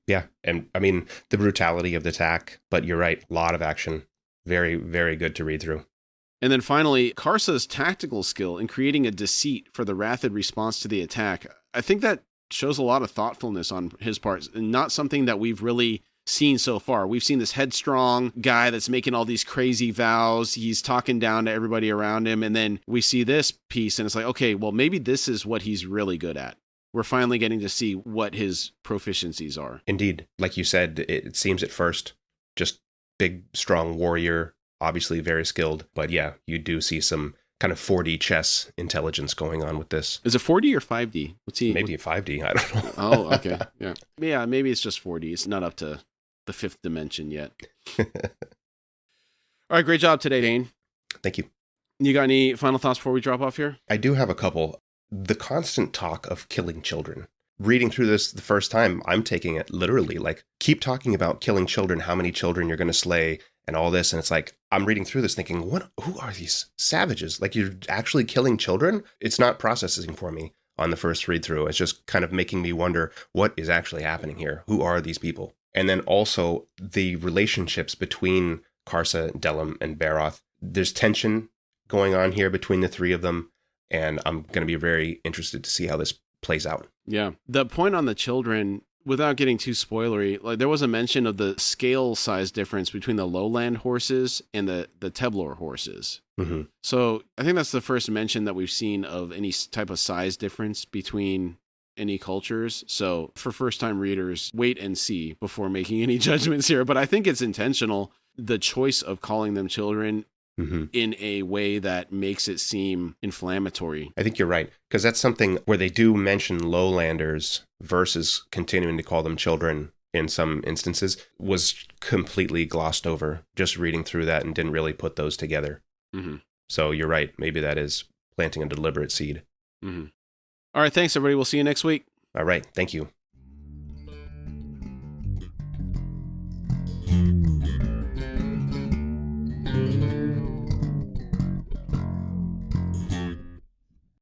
Yeah. And I mean, the brutality of the attack, but you're right. A lot of action. Very, very good to read through. And then finally, Karsa's tactical skill in creating a deceit for the Rathid response to the attack. I think that shows a lot of thoughtfulness on his part, and not something that we've really seen so far. We've seen this headstrong guy that's making all these crazy vows. He's talking down to everybody around him. And then we see this piece and it's like, okay, well, maybe this is what he's really good at. We're finally getting to see what his proficiencies are. Indeed. Like you said, it seems at first just big, strong warrior, obviously very skilled. But yeah, you do see some kind of 4D chess intelligence going on with this. Is it 4D or 5D? What's he? Maybe 5D. I don't know. Oh, okay. Yeah. Yeah, maybe it's just 4D. It's not up to the fifth dimension yet. All right, great job today, Dane. Thank you. You got any final thoughts before we drop off here? I do have a couple. The constant talk of killing children. Reading through this the first time, I'm taking it literally, like, keep talking about killing children, how many children you're going to slay, and all this. And it's like, I'm reading through this thinking, who are these savages? Like, you're actually killing children? It's not processing for me on the first read through. It's just kind of making me wonder, what is actually happening here? Who are these people? And then also the relationships between Karsa, Delim, and Baroth. There's tension going on here between the three of them. And I'm going to be very interested to see how this plays out. Yeah. The point on the children, without getting too spoilery, like there was a mention of the scale size difference between the lowland horses and the Teblor horses. Mm-hmm. So I think that's the first mention that we've seen of any type of size difference between any cultures. So for first-time readers, wait and see before making any judgments here. But I think it's intentional, the choice of calling them children in a way that makes it seem inflammatory. I think you're right, because that's something where they do mention lowlanders versus continuing to call them children in some instances was completely glossed over, just reading through that, and didn't really put those together. Mm-hmm. So you're right. Maybe that is planting a deliberate seed. Mm-hmm. All right. Thanks, everybody. We'll see you next week. All right. Thank you.